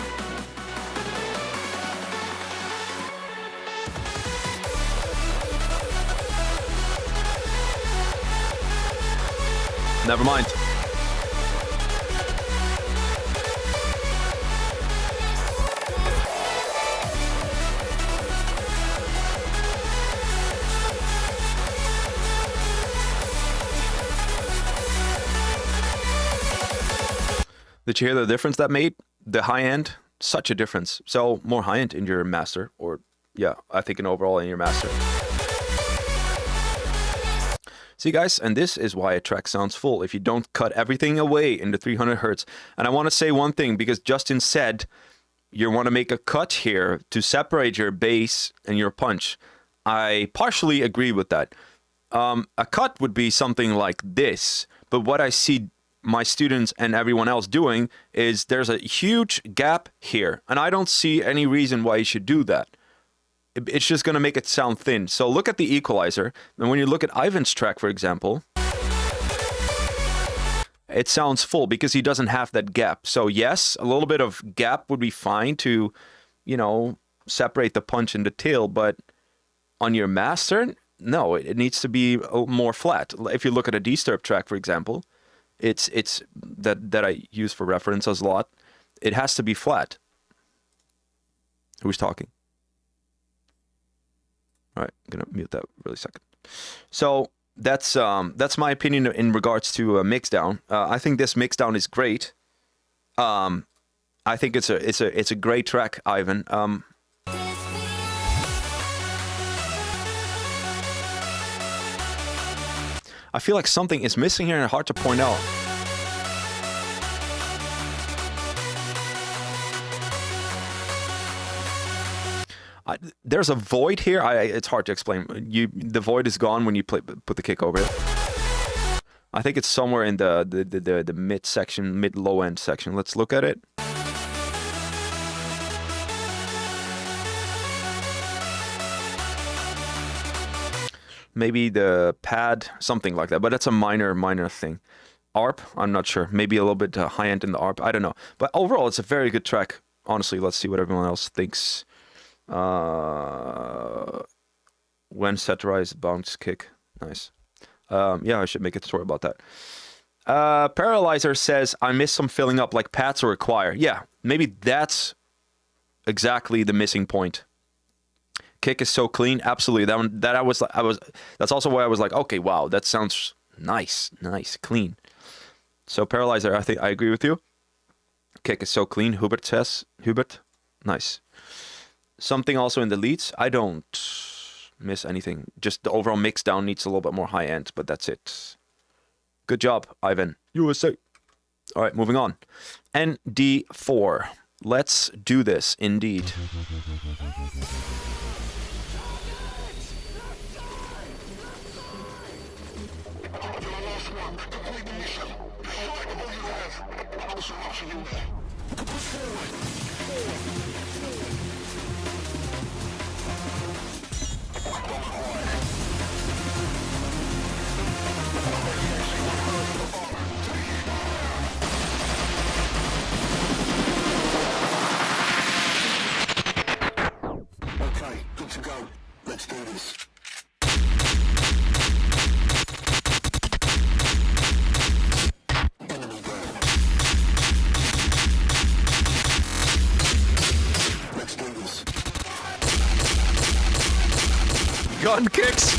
Never mind. Did you hear the difference that made? The high end, such a difference. So more high end in your master, or yeah, I think an overall in your master. See guys, and this is why a track sounds full, if you don't cut everything away in the 300 hertz. And I want to say one thing, because Justin said you want to make a cut here to separate your bass and your punch. I partially agree with that. A cut would be something like this, but what I see my students and everyone else doing is there's a huge gap here, and I don't see any reason why you should do that. It's just going to make it sound thin. So look at the equalizer, and when you look at Ivan's track, for example, it sounds full because he doesn't have that gap. So yes, a little bit of gap would be fine to, you know, separate the punch and the tail, but on your master, no, it needs to be more flat. If you look at a Disturb track, for example, it's that I use for reference a lot. It has to be flat. Who's talking? All right, I'm gonna mute that really second. So that's my opinion in regards to a mixdown. I think this mixdown is great. I think it's a great track, Ivan. I feel like something is missing here and hard to point out. There's a void here. It's hard to explain. The void is gone when you put the kick over it. I think it's somewhere in the mid section, mid low end section. Let's look at it. Maybe the pad, something like that. But that's a minor thing. ARP, I'm not sure. Maybe a little bit high end in the ARP. I don't know. But overall, it's a very good track. Honestly, let's see what everyone else thinks. When satirized bounce kick. Nice. Yeah, I should make a tutorial about that. Paralyzer says, I miss some filling up like pads or acquire. Yeah, maybe that's exactly the missing point. Kick is so clean. Absolutely. That's also why I was like, okay, wow, that sounds nice, clean. So Paralyzer, I think I agree with you. Kick is so clean. Hubert says, nice. Something also in the leads. I don't miss anything. Just the overall mix down needs a little bit more high end, but that's it. Good job, Ivan. USA. All right, moving on. ND4. Let's do this, indeed.
Okay, good to go. Let's do this. Enemy down. Let's do this.
Gun kicks.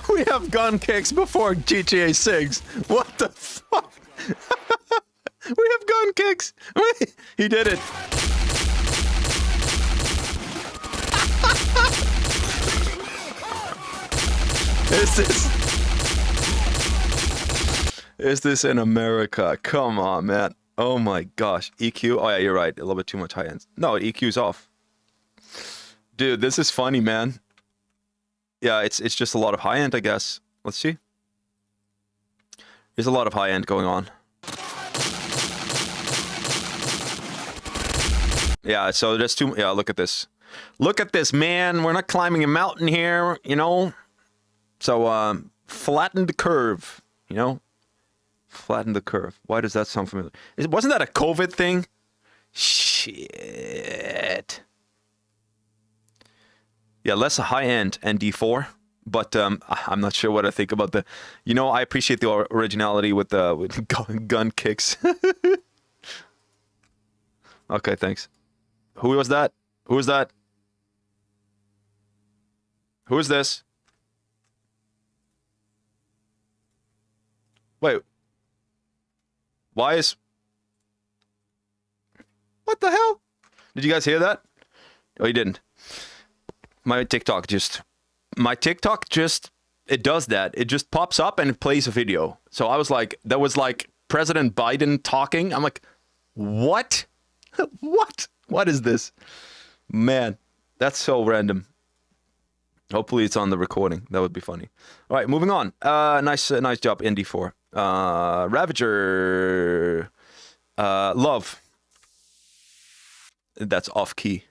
we have gun kicks before GTA 6. What the fuck? We have gun kicks. He did it. Is this in America? Come on, man. Oh my gosh. EQ? Oh yeah, you're right. A little bit too much high end. No, EQ's off. Dude, this is funny, man. Yeah, it's just a lot of high end, I guess. Let's see. There's a lot of high end going on. Yeah, so there's too. Yeah, look at this. Look at this, man. We're not climbing a mountain here, you know. So flatten the curve, you know. Flatten the curve. Why does that sound familiar? Wasn't that a COVID thing? Shit. Yeah, less high end ND4, but I'm not sure what I think about the. You know, I appreciate the originality with gun kicks. Okay, thanks. Who was that? Who was that? Who is this? Wait. Why is... What the hell? Did you guys hear that? Oh, you didn't. My TikTok just... It does that. It just pops up and it plays a video. So I was like... That was like President Biden talking. I'm like, what? What? What is this? Man, that's so random. Hopefully it's on the recording. That would be funny. All right, moving on. Nice job, ND4. Ravager. Love. That's off key.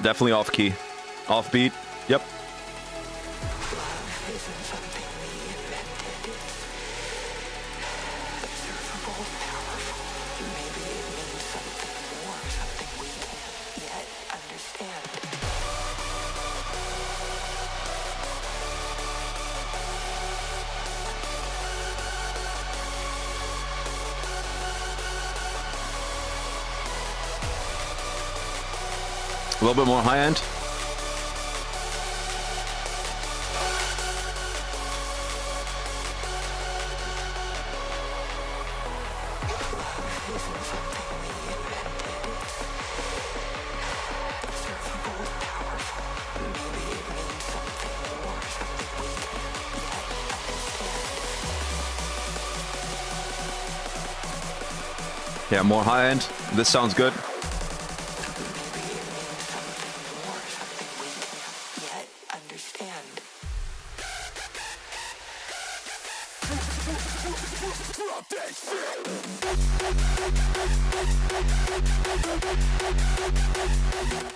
Definitely off key. Off beat. Yep. A little bit more high end. Yeah, more high end. This sounds good.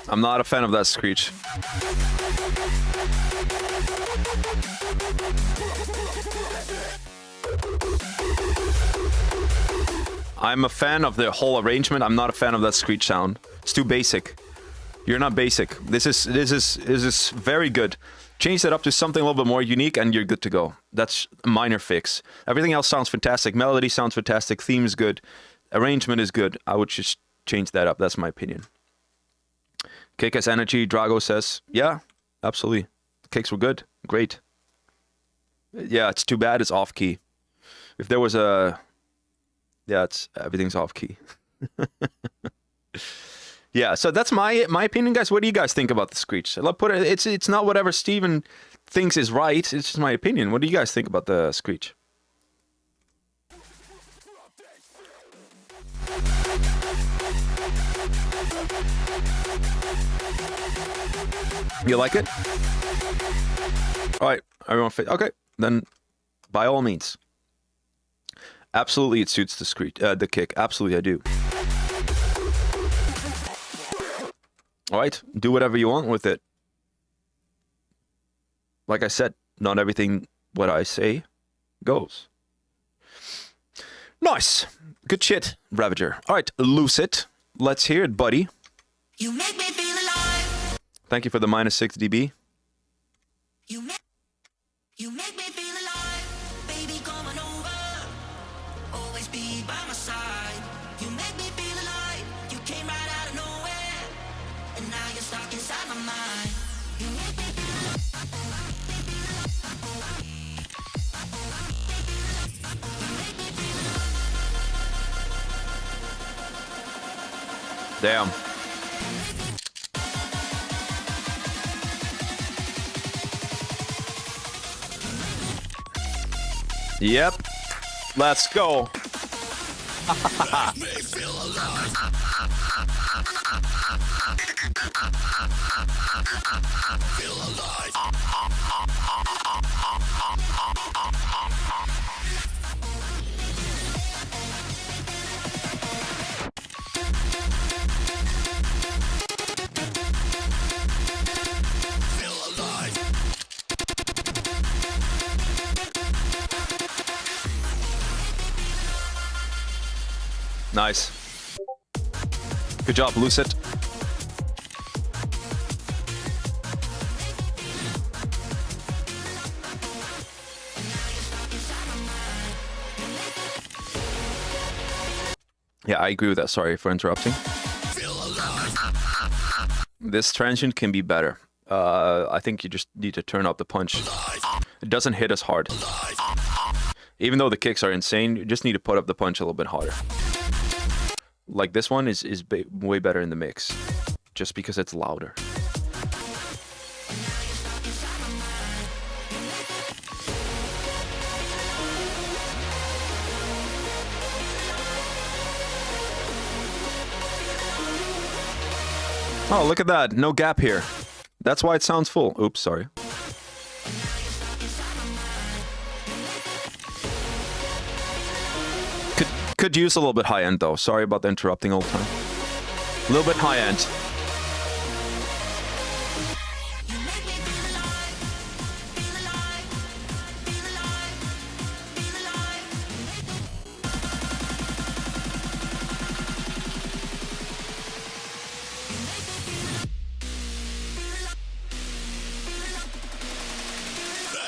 I'm not a fan of that screech. I'm a fan of the whole arrangement. I'm not a fan of that screech sound. It's too basic. You're not basic. This is very good. Change that up to something a little bit more unique and you're good to go. That's a minor fix. Everything else sounds fantastic. Melody sounds fantastic. Theme is good. Arrangement is good. I would just change that up. That's my opinion. Kick-Ass Energy, Drago says, yeah, absolutely. The kicks were good. Great. Yeah, it's too bad it's off key. If there was a... Yeah, everything's off key. Yeah, so that's my opinion, guys. What do you guys think about the screech? It's not whatever Steven thinks is right. It's just my opinion. What do you guys think about the screech? You like it? All right, everyone. Okay, then by all means. Absolutely, it suits the screech, the kick. Absolutely, I do. All right, do whatever you want with it. Like I said, not everything what I say goes. Nice. Good shit, Ravager. All right, Lucid. Let's hear it, buddy.
You make me feel alive.
Thank you for the -6 dB.
You make me feel alive. Baby, come on over. Always be by my side. You make me feel alive. You came right out of nowhere. And now you're stuck inside my mind. You make me feel
Damn. Yep. Let's go. Nice. Good job, Lucid. Yeah, I agree with that. Sorry for interrupting. This transient can be better. I think you just need to turn up the punch. It doesn't hit as hard. Even though the kicks are insane, you just need to put up the punch a little bit harder. Like this one is way better in the mix, just because it's louder. Oh, look at that. No gap here. That's why it sounds full. Oops, sorry. Could use a little bit high end though. Sorry about the interrupting all the time. A little bit high end.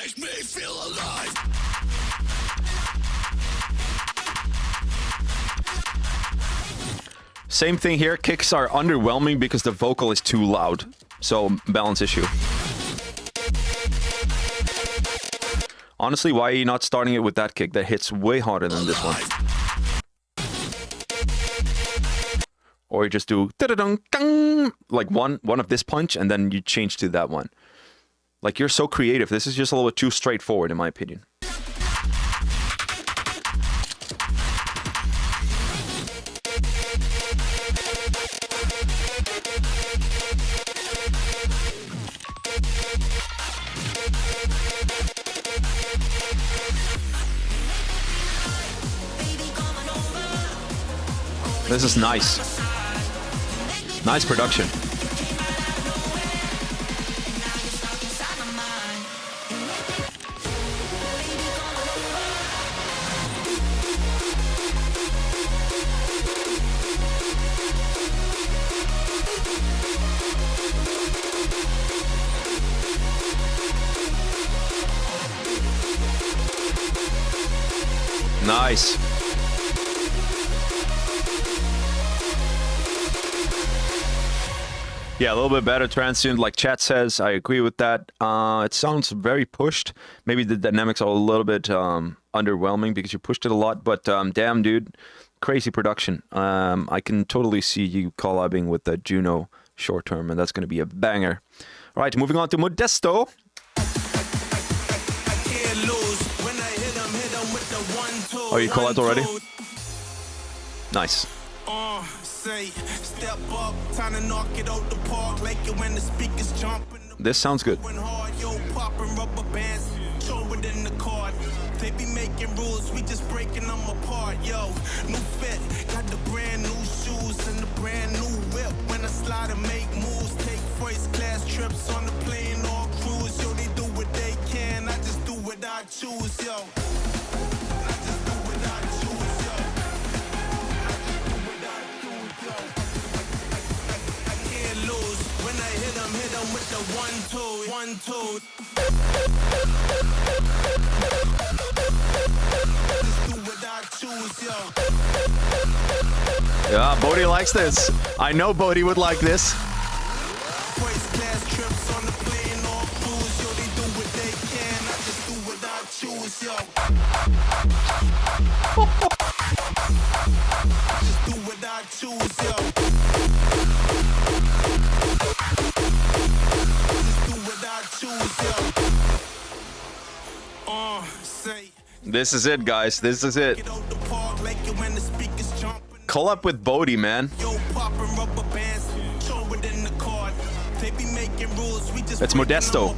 Makes me feel alive.
Same thing here. Kicks are underwhelming because the vocal is too loud. So, balance issue. Honestly, why are you not starting it with that kick that hits way harder than this one? or you just do da-da-dum-dum, like one of this punch, and then you change to that one. Like, you're so creative. This is just a little bit too straightforward, in my opinion. This is nice. Nice production. Nice. Yeah, a little bit better transient, like chat says. I agree with that. It sounds very pushed. Maybe the dynamics are a little bit underwhelming because you pushed it a lot. But damn, dude, crazy production. I can totally see you collabing with the Juno short term, and that's going to be a banger. All right, moving on to Modesto. Oh, you collabed already? Nice. This sounds good. They be making rules, we just breaking them apart, yo. New fit, got the brand new shoes and the brand new whip. When I slide and make moves, take first class trips on the plane or cruise. Yo, they do what they can, I just do what I choose, yo. With the 1-2, 1-2. Yeah, Bodhi likes this. I know Bodhi would like this. This is it, guys. This is it. Call up with Bodhi, man. It's Modesto.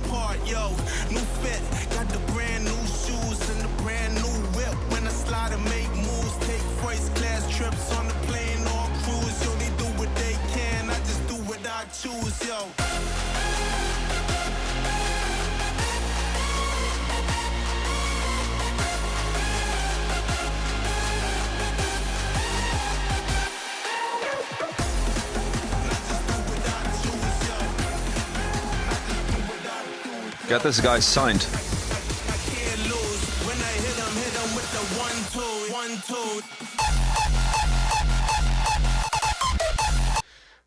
Got this guy signed.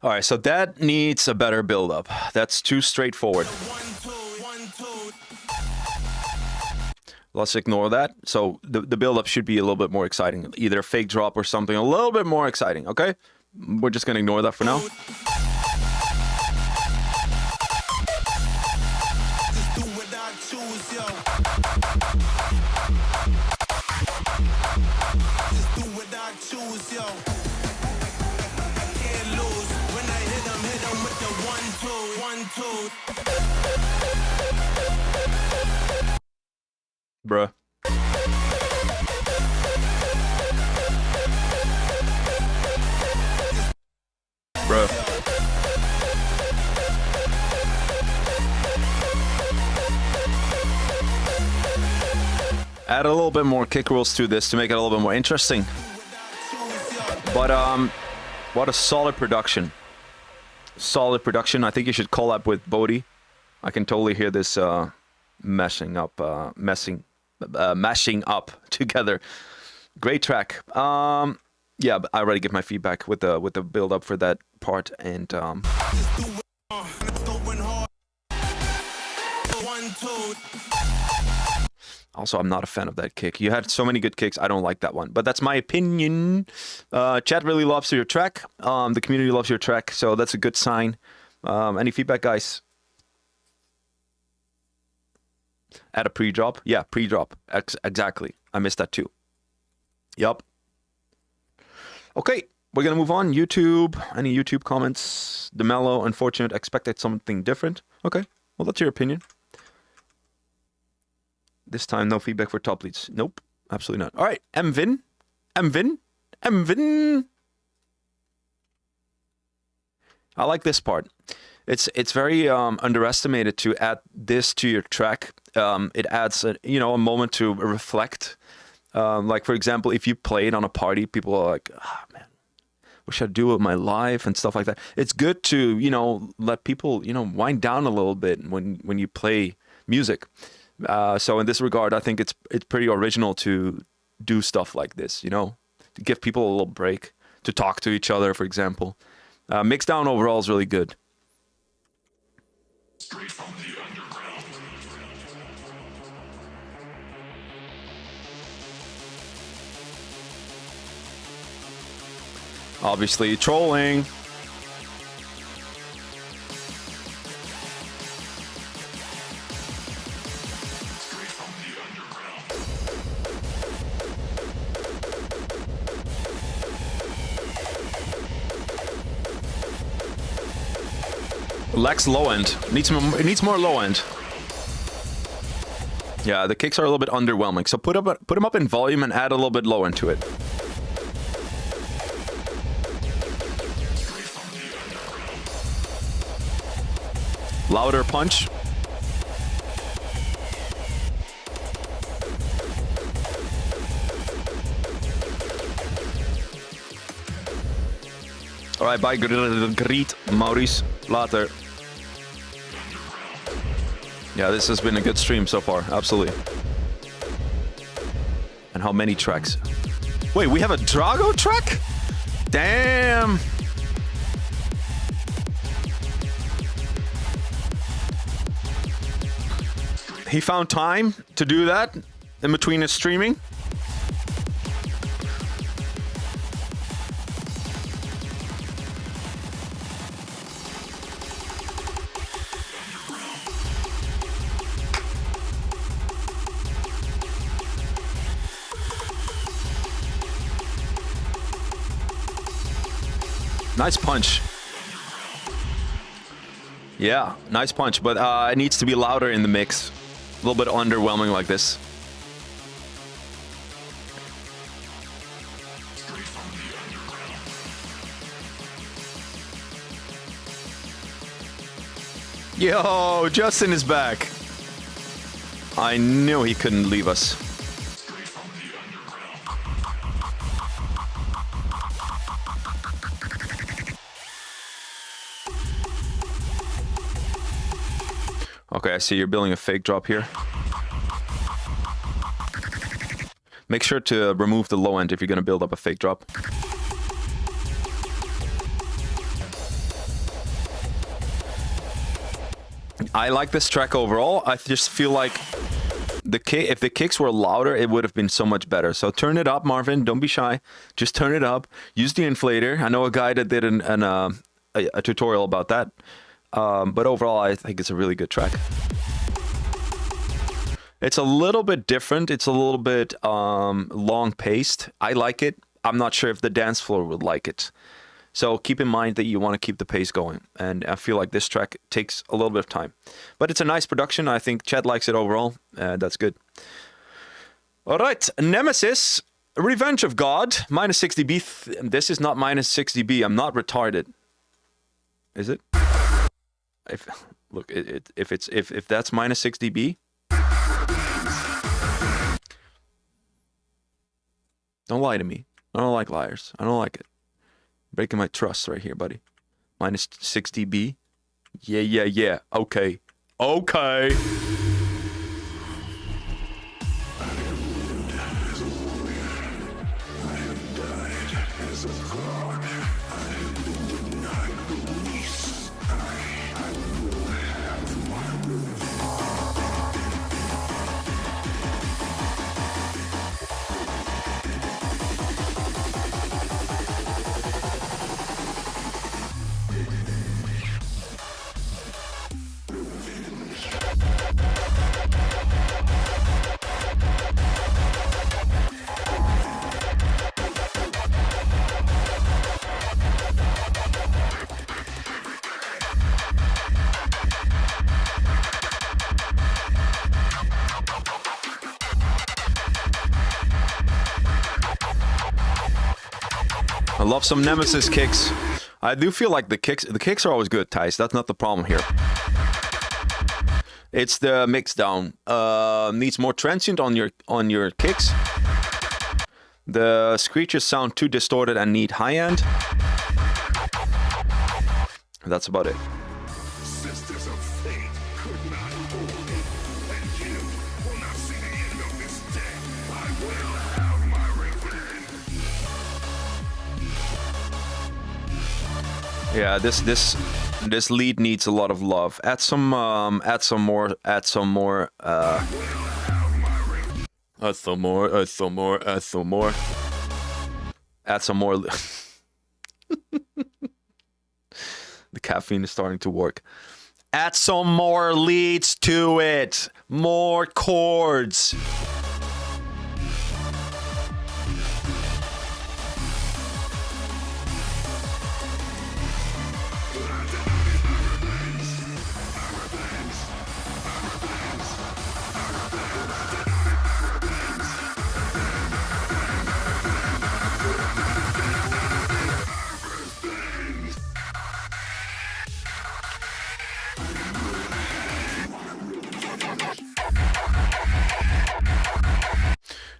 All right, so that needs a better build-up. That's too straightforward. Let's ignore that. So the build-up should be a little bit more exciting. Either a fake drop or something a little bit more exciting, okay? We're just going to ignore that for now. Bruh. Bruh. Add a little bit more kick rolls to this to make it a little bit more interesting. But what a solid production. Solid production. I think you should collab with Bodhi. I can totally hear this mashing up together. Great track. Yeah, but I already give my feedback with the build up for that part, and Also, I'm not a fan of that kick. You had so many good kicks. I don't like that one. But that's my opinion. Chat really loves your track. The community loves your track. So that's a good sign. Any feedback, guys? At a pre-drop? Yeah, pre-drop. Exactly. I missed that too. Yup. Okay, we're going to move on. YouTube. Any YouTube comments? The mellow, unfortunate, expected something different. Okay, well, that's your opinion. This time, no feedback for top leads. Nope, absolutely not. All right, Mvin. I like this part. It's very underestimated to add this to your track. It adds a moment to reflect. Like for example, if you play it on a party, people are like, "Ah, man, what should I do with my life?" and stuff like that. It's good to let people wind down a little bit when you play music. So in this regard, I think it's pretty original to do stuff like this. To give people a little break, to talk to each other, for example. Mixdown overall is really good.
Straight from the underground.
Obviously trolling.
Straight from the underground.
Lacks low end. It needs more low end. Yeah, the kicks are a little bit underwhelming. So put them up in volume and add a little bit low end to it. Louder punch. All right, bye, greet, Maurice. Later. Yeah, this has been a good stream so far, absolutely. And how many tracks? Wait, we have a Drago track? Damn. He found time to do that in between his streaming. Nice punch. Yeah, nice punch, but it needs to be louder in the mix. A little bit underwhelming like this. Yo, Justin is back. I knew he couldn't leave us. Okay, I see you're building a fake drop here. Make sure to remove the low end if you're going to build up a fake drop. I like this track overall. I just feel like if the kicks were louder, it would have been so much better. So turn it up, Marvin. Don't be shy. Just turn it up. Use the inflator. I know a guy that did a tutorial about that. But overall, I think it's a really good track. It's a little bit different. It's a little bit long-paced. I like it. I'm not sure if the dance floor would like it. So keep in mind that you want to keep the pace going. And I feel like this track takes a little bit of time. But it's a nice production. I think Chad likes it overall. That's good. All right. Nemesis, Revenge of God, minus 60B. This is not minus 60B. I'm not retarded. Is it? If that's minus 60B, don't lie to me. I don't like liars. I don't like it. Breaking my trust right here, buddy. Minus 60B. Yeah. Okay. I love some Nemesis kicks. I do feel like the kicks are always good, Thijs. That's not the problem here. It's the mix down. Needs more transient on your kicks. The screeches sound too distorted and need high end. That's about it.
Sisters of fate could not hold me, and you will not see the end of this day. I will have my revenge.
Yeah, this lead needs a lot of love. Add some more. Add some more. Add some more. The caffeine is starting to work. Add some more leads to it. More chords.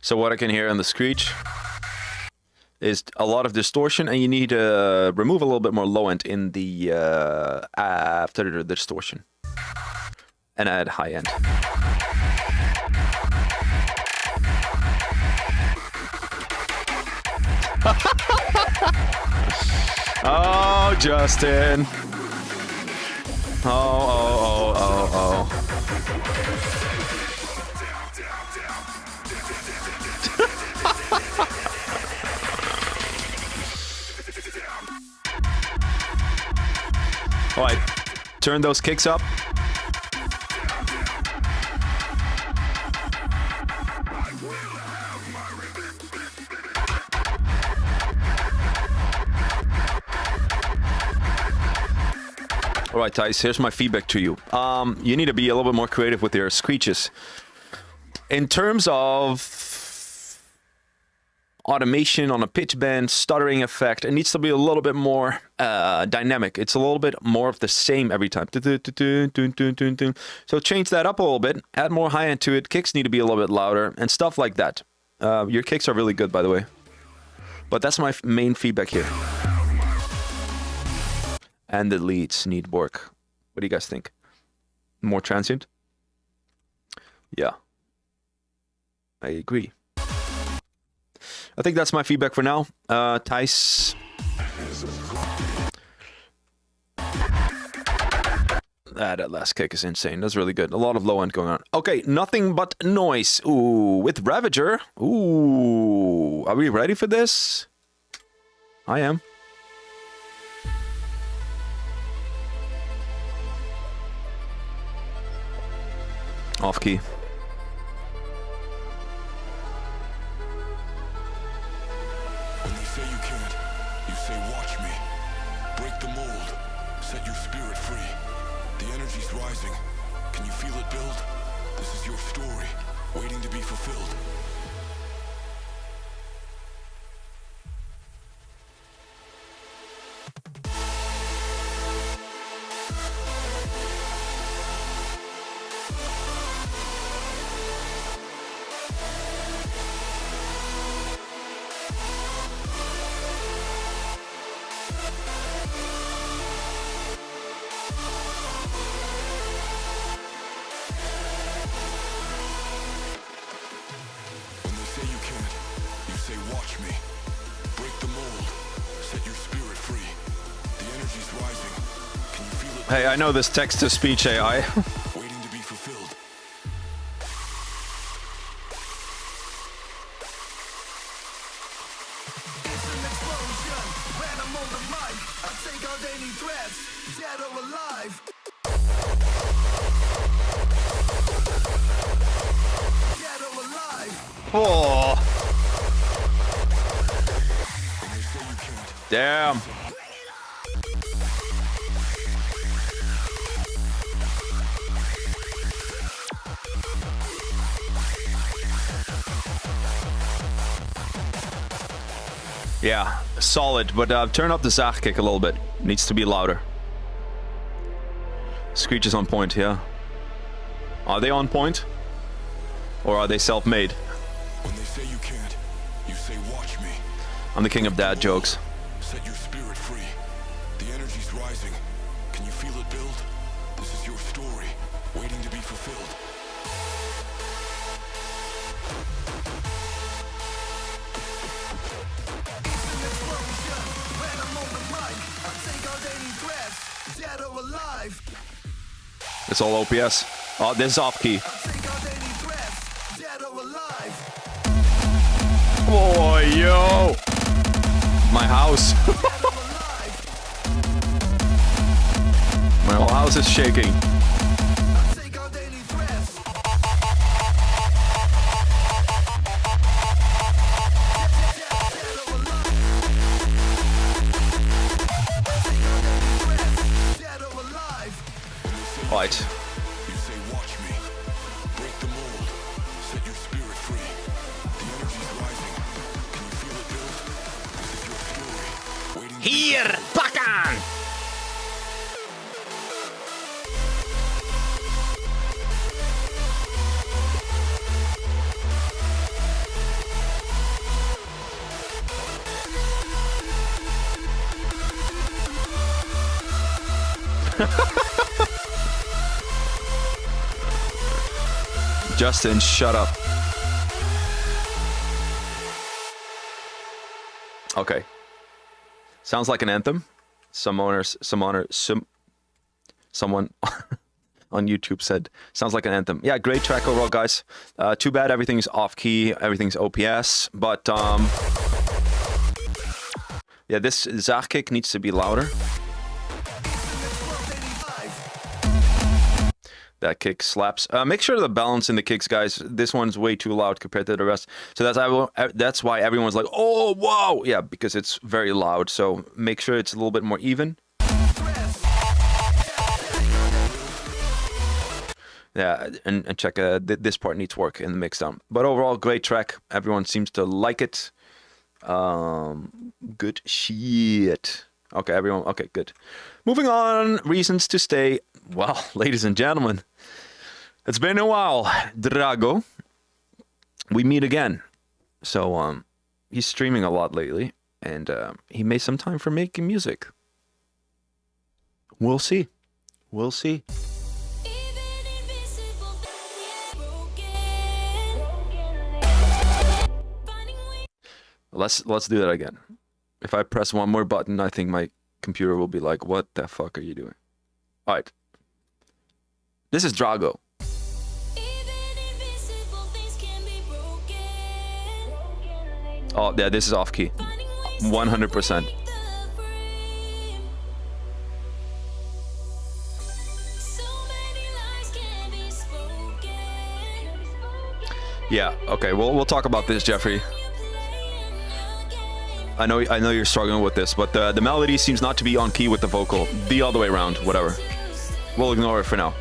So what I can hear in the screech is a lot of distortion, and you need to remove a little bit more low end in the after the distortion, and add high end. Oh, Justin. Oh. All right, turn those kicks up. All right, Thijs, here's my feedback to you. You need to be a little bit more creative with your screeches. In terms of automation on a pitch bend, stuttering effect, it needs to be a little bit more dynamic. It's a little bit more of the same every time. So change that up a little bit, add more high end to it. Kicks need to be a little bit louder and stuff like that. Your kicks are really good, by the way. But that's my main feedback here. And the leads need work. What do you guys think? More transient? Yeah. I agree. I think that's my feedback for now. Thijs. That last kick is insane. That's really good. A lot of low end going on. Okay, nothing but noise. Ooh, with Ravager. Ooh, are we ready for this? I am. Off key.
When they say you can't, you say watch me. Break the mold. Set your spirit free. The energy's rising. Can you feel it build? This is your story, waiting to be fulfilled.
Hey, I know this text-to-speech AI.
Waiting to be fulfilled.
It's an explosion when I'm on the mic. I take out any threats, dead or alive. Dead or alive.
Oh. Damn. Yeah, solid, but turn up the Zach kick a little bit. Needs to be louder. Screech is on point, yeah. Are they on point? Or are they self-made?
When they say you can't, you say watch me.
I'm the king of dad jokes.
Set your spirit free. The energy's rising. Can you feel it build? This is your story, waiting to be fulfilled.
It's all OPS. Oh, this is off key. Oh, yo! My house. My whole house is shaking. Right.
You say watch me. Break the mold. Set your spirit free. The energy's rising. Can you feel it build? This is your story, waiting to be
Hier, pakken! Justin, shut up. Okay. Sounds like an anthem. Someone on YouTube said, sounds like an anthem. Yeah, great track overall, guys. Too bad everything's off key, everything's OPS, but yeah, this Zach kick needs to be louder. That kick slaps. Make sure the balance in the kicks, guys. This one's way too loud compared to the rest. So that's why everyone's like, oh, whoa. Yeah, because it's very loud. So make sure it's a little bit more even. Yeah, and check this part needs work in the mix down. But overall, great track. Everyone seems to like it. Good shit. Okay, everyone. Okay, good. Moving on. Reasons to stay. Well, ladies and gentlemen, it's been a while. Drago, we meet again. So, he's streaming a lot lately, and he made some time for making music. We'll see. We'll see. Let's do that again. If I press one more button, I think my computer will be like, "What the fuck are you doing?" All right. This is Drago. Oh, yeah, this is off key. 100%. Yeah, okay, we'll talk about this, Jeffrey. I know you're struggling with this, but the melody seems not to be on key with the vocal. The other way around, whatever. We'll ignore it for now.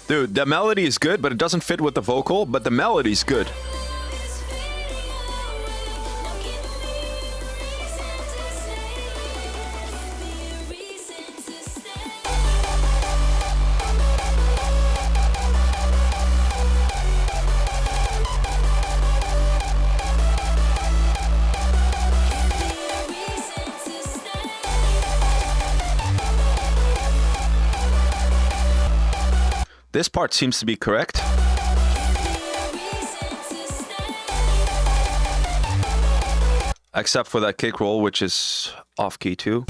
Dude, the melody is good, but it doesn't fit with the vocal, but the melody's good. This part seems to be correct. Except for that kick roll, which is off key too.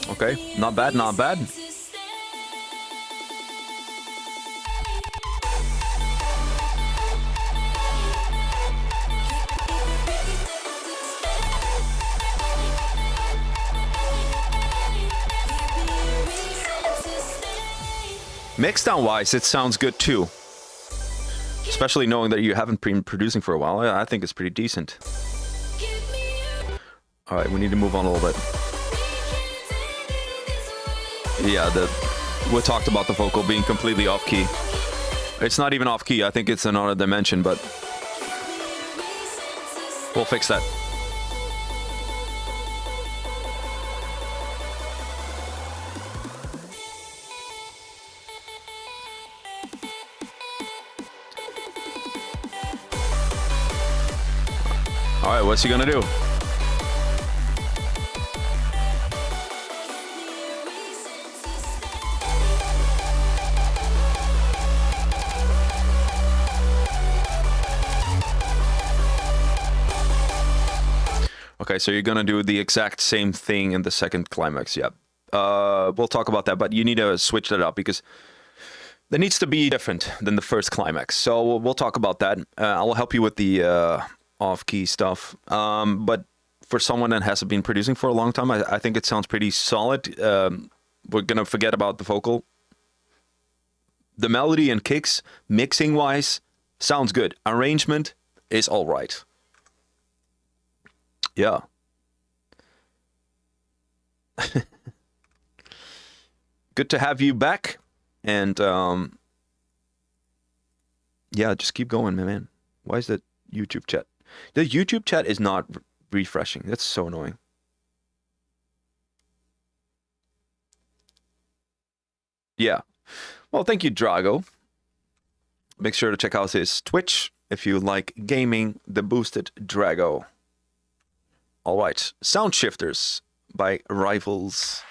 Okay, not bad, not bad. Mixdown wise, it sounds good too. Especially knowing that you haven't been producing for a while. I think it's pretty decent. Alright, we need to move on a little bit. Yeah, we talked about the vocal being completely off key. It's not even off key, I think it's another dimension, but we'll fix that. Alright, what's he gonna do? Okay, so you're gonna do the exact same thing in the second climax, yeah. We'll talk about that, but you need to switch that up because that needs to be different than the first climax. So we'll talk about that. I'll help you with the off-key stuff. But for someone that hasn't been producing for a long time, I think it sounds pretty solid. We're gonna forget about the vocal. The melody and kicks, mixing-wise, sounds good. Arrangement is all right. Yeah. Good to have you back. And yeah, just keep going, man. Why is that YouTube chat? The YouTube chat is not refreshing. That's so annoying. Yeah. Well, thank you, Drago. Make sure to check out his Twitch if you like gaming, the boosted Drago. All right, Sound Shifters by Rivals.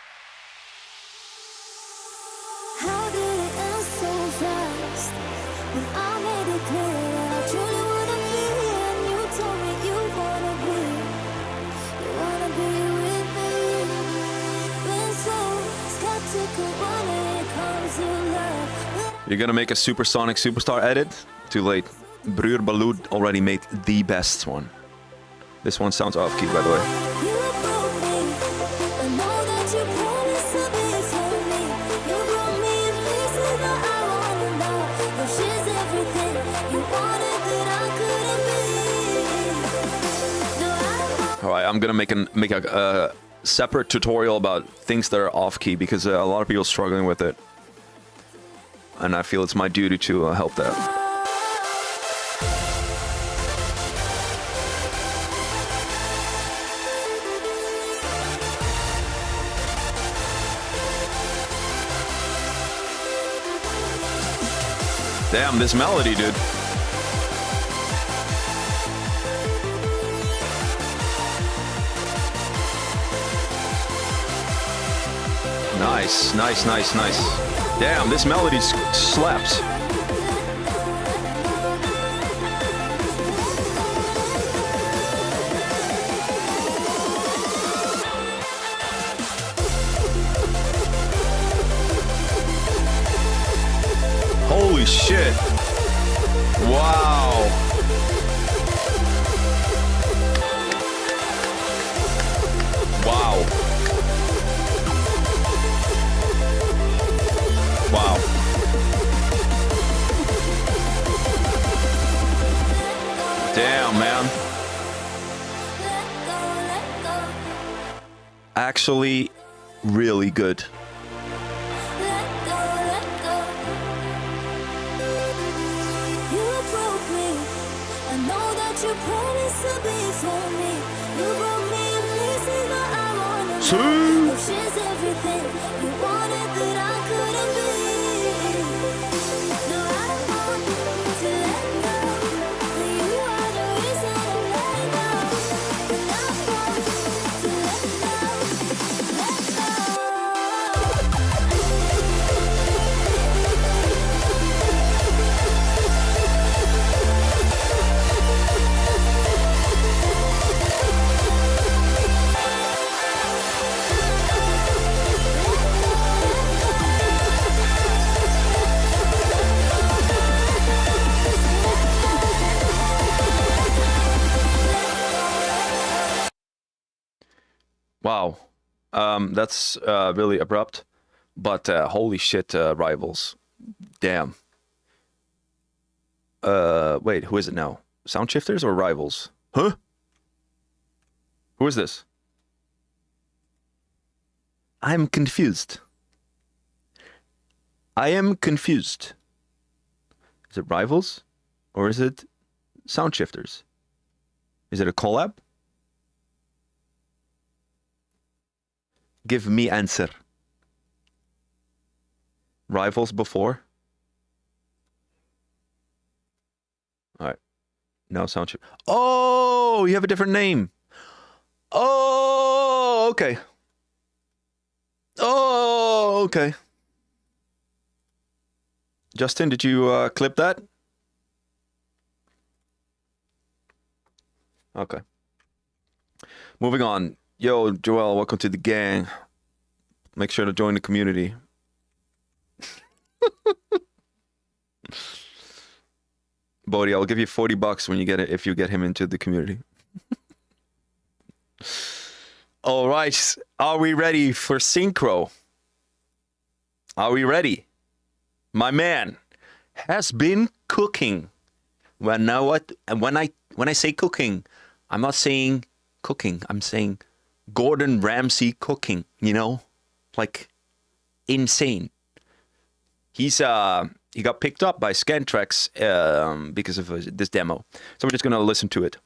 How did it end so fast? When I made it clear I truly wanna be, and you told me you wanna be with me. Been so skeptical when it comes to love.
You're gonna make a Supersonic Superstar edit? Too late. Breur Balud already made the best one. This one sounds off key, by the way.
You broke me. I know that you promised to be for me. You broke me in pieces, but I wanna know if she's everything you wanted that I couldn't be. No, I won't.
All right, I'm gonna make a separate tutorial about things that are off key because a lot of people are struggling with it, and I feel it's my duty to help that. Damn, this melody, dude. Nice, nice, nice, nice. Damn, this melody slaps. Holy shit. Wow. Wow. Wow. Damn, man. Actually, really good.
You promised to be for me. You broke me in pieces, but I wanna know if she's everything you wanted that I couldn't be. No, I want to let go. You are the reason I'm letting go. And I want to let go, let go.
Wow. That's really abrupt, but holy shit, Rivals. Damn. Wait, who is it now? Sound Shifters or Rivals? Huh? Who is this? I'm confused. I am confused. Is it Rivals? Or is it Sound Shifters? Is it a collab? Give me answer. Rivals before? Alright. No Sound Shift. Oh, you have a different name. Oh, okay. Oh, okay. Justin, did you clip that? Okay. Moving on. Yo, Joel, welcome to the gang. Make sure to join the community. Bodhi, I'll give you $40 when you get it if you get him into the community. All right. Are we ready for synchro? Are we ready? My man has been cooking. When I say cooking, I'm not saying cooking. I'm saying Gordon Ramsay cooking, you know? Like insane. He got picked up by Scantrax because of this demo. So we're just going to listen to it.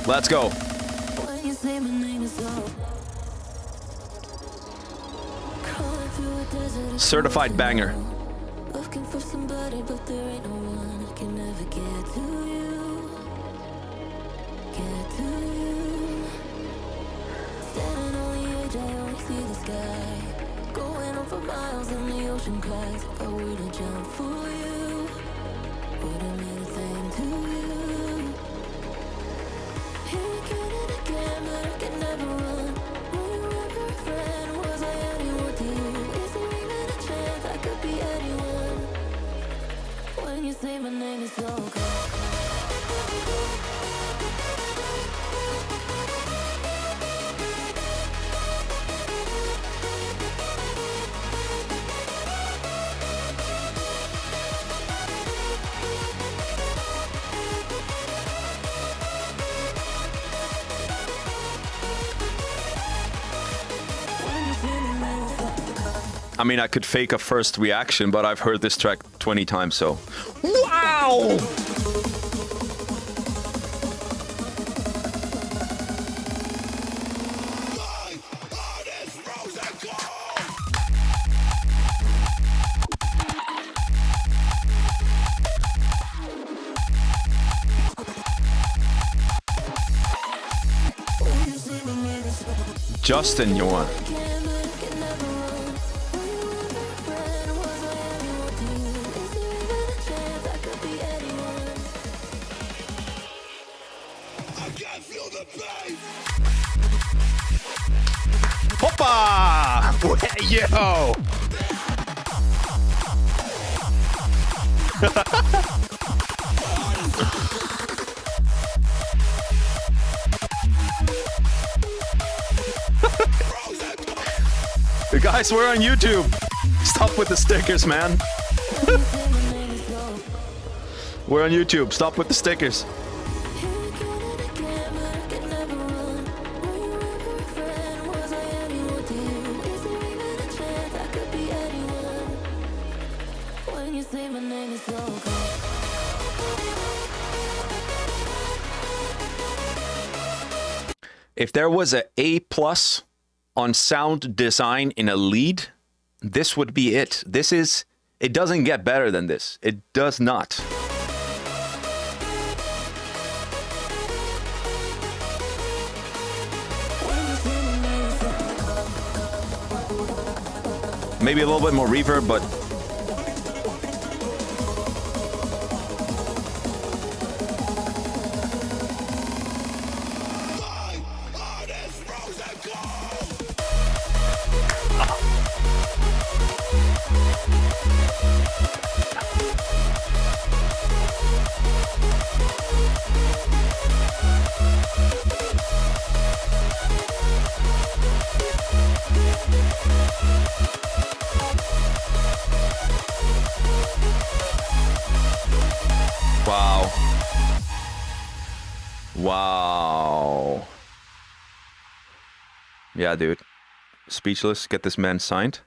Let's go.
When you say my name is low, crawling through a desert of
Certified banger.
looking for somebody, but there ain't no one. I can never get to you. Get to you. Standing on the edge, I only see the sky. Going on for miles and the ocean cries. If I were to jump for you, wouldn't mean a thing to you. Here again and again, but I can never run. Were you ever a friend? Was I anyone to you? Is there even a chance I could be anyone? When you say my name is so cold.
I mean, I could fake a first reaction, but I've heard this track 20 times, so. Wow! Justin, you want? Hoppa! Yo! Guys, we're on YouTube. Stop with the stickers, man. We're on YouTube. Stop with the stickers. If there was a A+ on sound design in a lead, this would be it. It doesn't get better than this. It does not. Maybe a little bit more reverb, but Wow. Wow. Yeah, dude. Speechless. Get this man signed.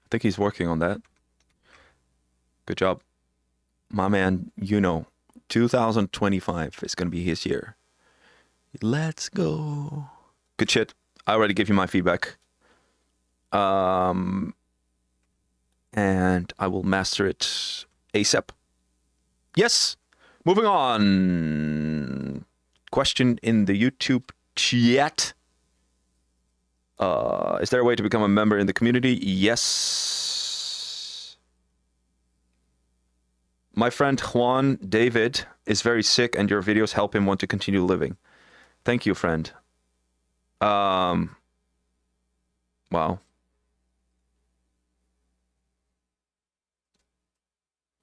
I think he's working on that. Good job. My man, 2025 is going to be his year. Let's go. Good shit. I already gave you my feedback. And I will master it ASAP. Yes. Moving on. Question in the YouTube chat. Is there a way to become a member in the community? Yes. My friend Juan David is very sick and your videos help him want to continue living. Thank you, friend. Wow.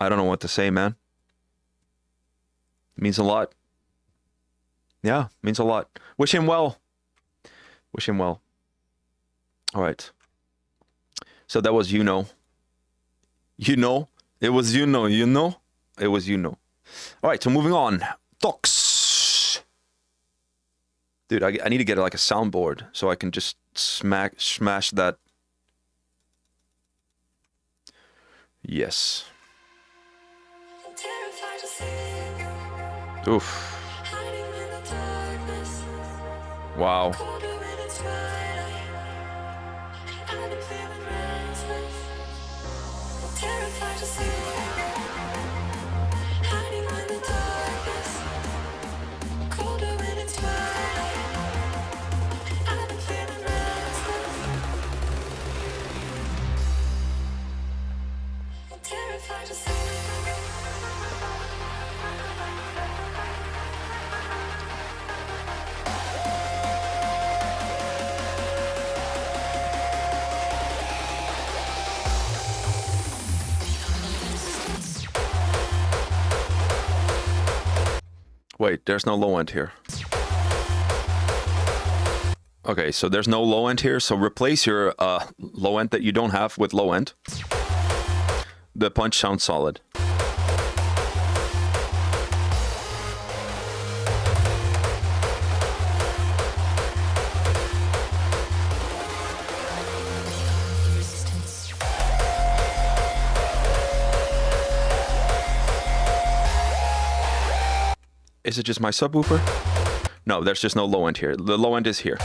I don't know what to say, man. It means a lot. Yeah, means a lot. Wish him well. Wish him well. All right. So that was It was It was All right, so moving on. Talks. Dude, I need to get like a soundboard so I can just smash that. Yes. Oof. Wow. Wait, there's no low end here. Okay, so there's no low end here, so replace your low end that you don't have with low end. The punch sounds solid. Is it just my subwoofer? No, there's just no low end here. The low end is here.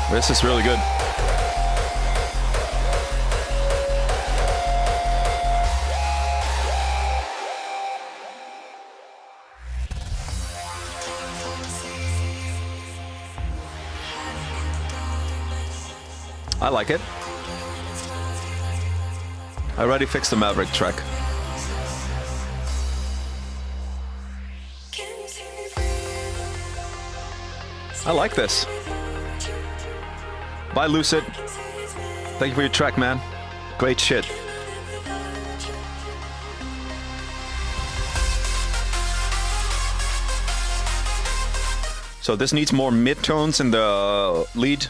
This is really good. I like it. I already fixed the Maverick track. I like this. Bye, Lucid. Thank you for your track, man. Great shit. So this needs more mid-tones in the lead.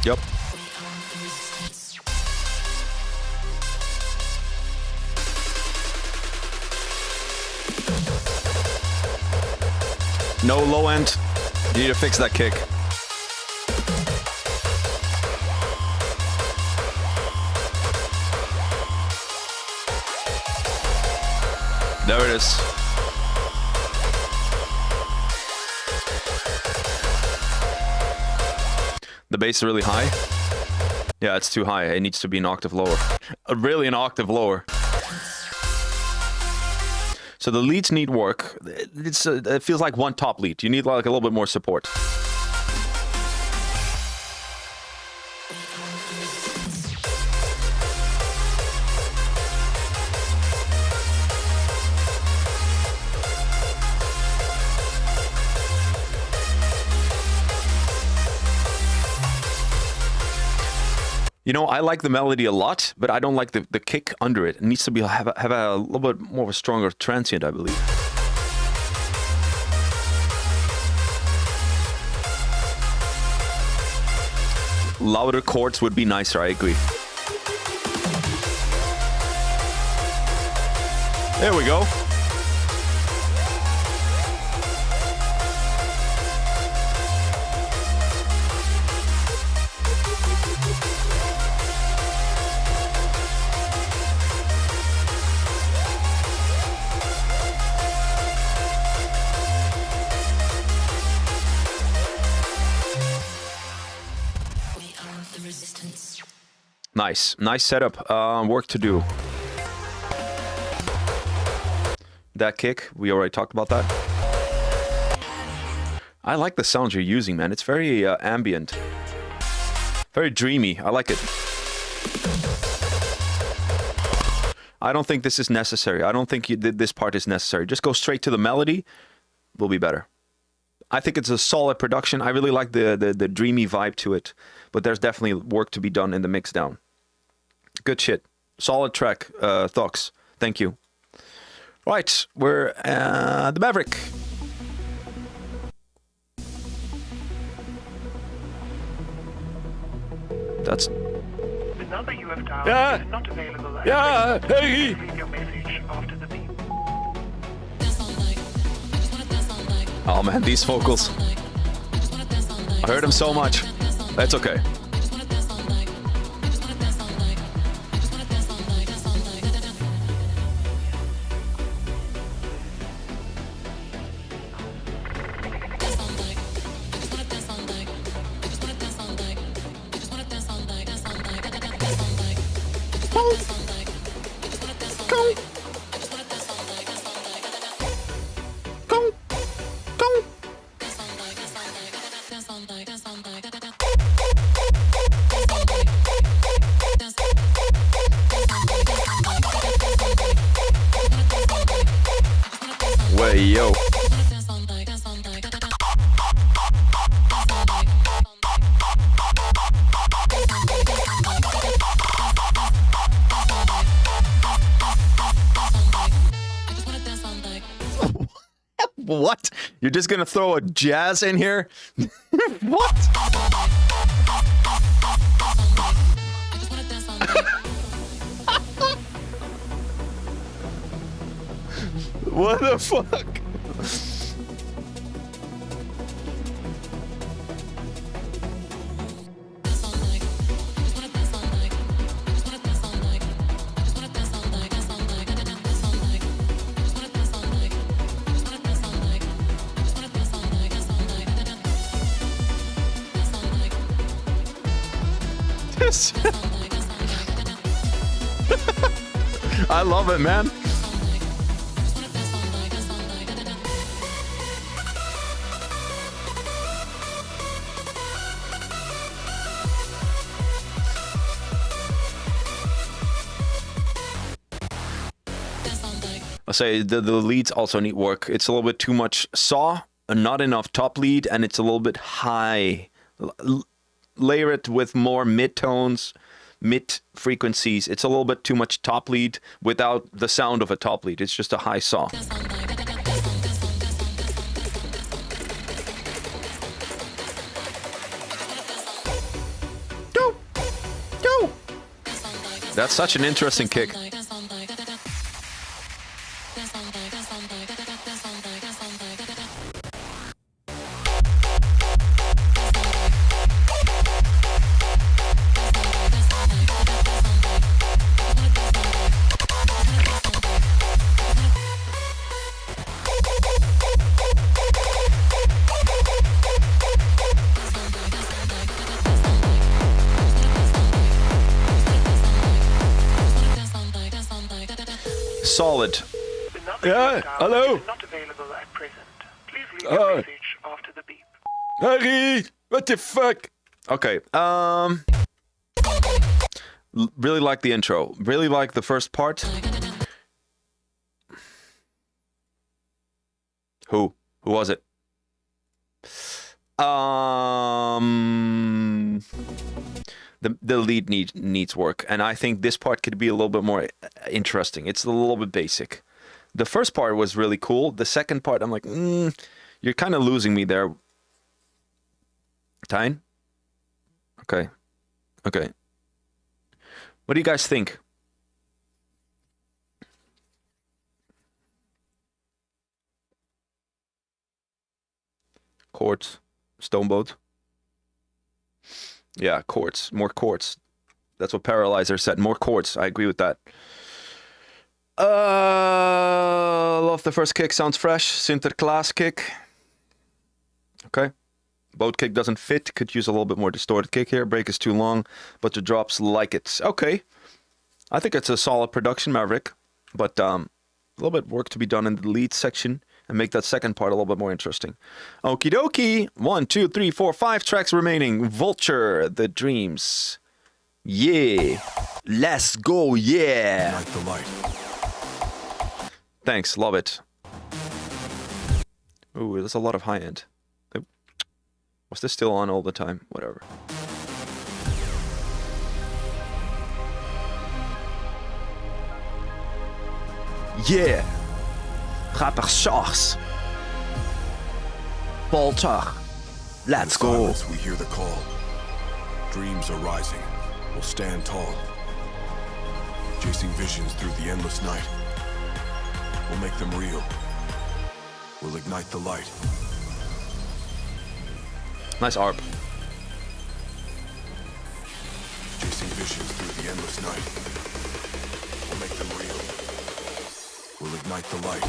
Yep. No low end. You need to fix that kick. There it is. The bass is really high. Yeah, it's too high. It needs to be an octave lower. Really an octave lower. So the leads need work. It feels like one top lead. You need like a little bit more support. You know, I like the melody a lot, but I don't like the kick under it. It needs to be have a little bit more of a stronger transient, I believe. louder chords would be nicer, I agree. There we go. Nice. Nice setup. Work to do. That kick, we already talked about that. I like the sounds you're using, man. It's very ambient. Very dreamy. I like it. I don't think this is necessary. I don't think this part is necessary. Just go straight to the melody. Will be better. I think it's a solid production. I really like the dreamy vibe to it. But there's definitely work to be done in the mix down. Good shit. Solid track, Thox. Thank you. Right, we're the Maverick. That's...
The number you have dialed is not available.
Hey!
Leave your message after the beep.
Oh man, these vocals. I heard them so much. That's okay. Way yo. What? You're just gonna throw a jazz in here? What? What the fuck? I love it, man. I say the leads also need work. It's a little bit too much saw, and not enough top lead, and it's a little bit high. Layer it with more mid-tones, mid-frequencies. It's a little bit too much top lead without the sound of a top lead. It's just a high saw. Go! Go! That's such an interesting kick. Solid.
Yeah,
hello.
Is not available at present. Please leave your message after the beep.
Harry, what the fuck? Okay. Really like the intro. Really like the first part. Who was it? The lead needs work, and I think this part could be a little bit more interesting. It's a little bit basic. The first part was really cool. The second part, I'm like, you're kind of losing me there. Tyne? Okay. Okay. What do you guys think? Quartz, Stoneboat. Yeah, quartz, more quartz. That's what Paralyzer said. More quartz. I agree with that. Love the first kick. Sounds fresh. Sinterklaas kick. Okay. Boat kick doesn't fit. Could use a little bit more distorted kick here. Break is too long, but the drops like it. Okay. I think it's a solid production, Maverick. But a little bit work to be done in the lead section and make that second part a little bit more interesting. Okie dokie. 1, 2, 3, 4, 5 tracks remaining. Vulture, The Dreams. Yeah. Let's go, yeah.
Ignite the light.
Thanks, love it. Ooh, there's a lot of high end. Oop. Was this still on all the time? Whatever. Yeah. Grappig sauce. Vulture. Let's
In the
go.
silence, we hear the call. Dreams are rising. We'll stand tall. Chasing visions through the endless night. We'll make them real. We'll ignite the light.
Nice ARP.
Chasing visions through the endless night. We'll make them real. We'll ignite the light.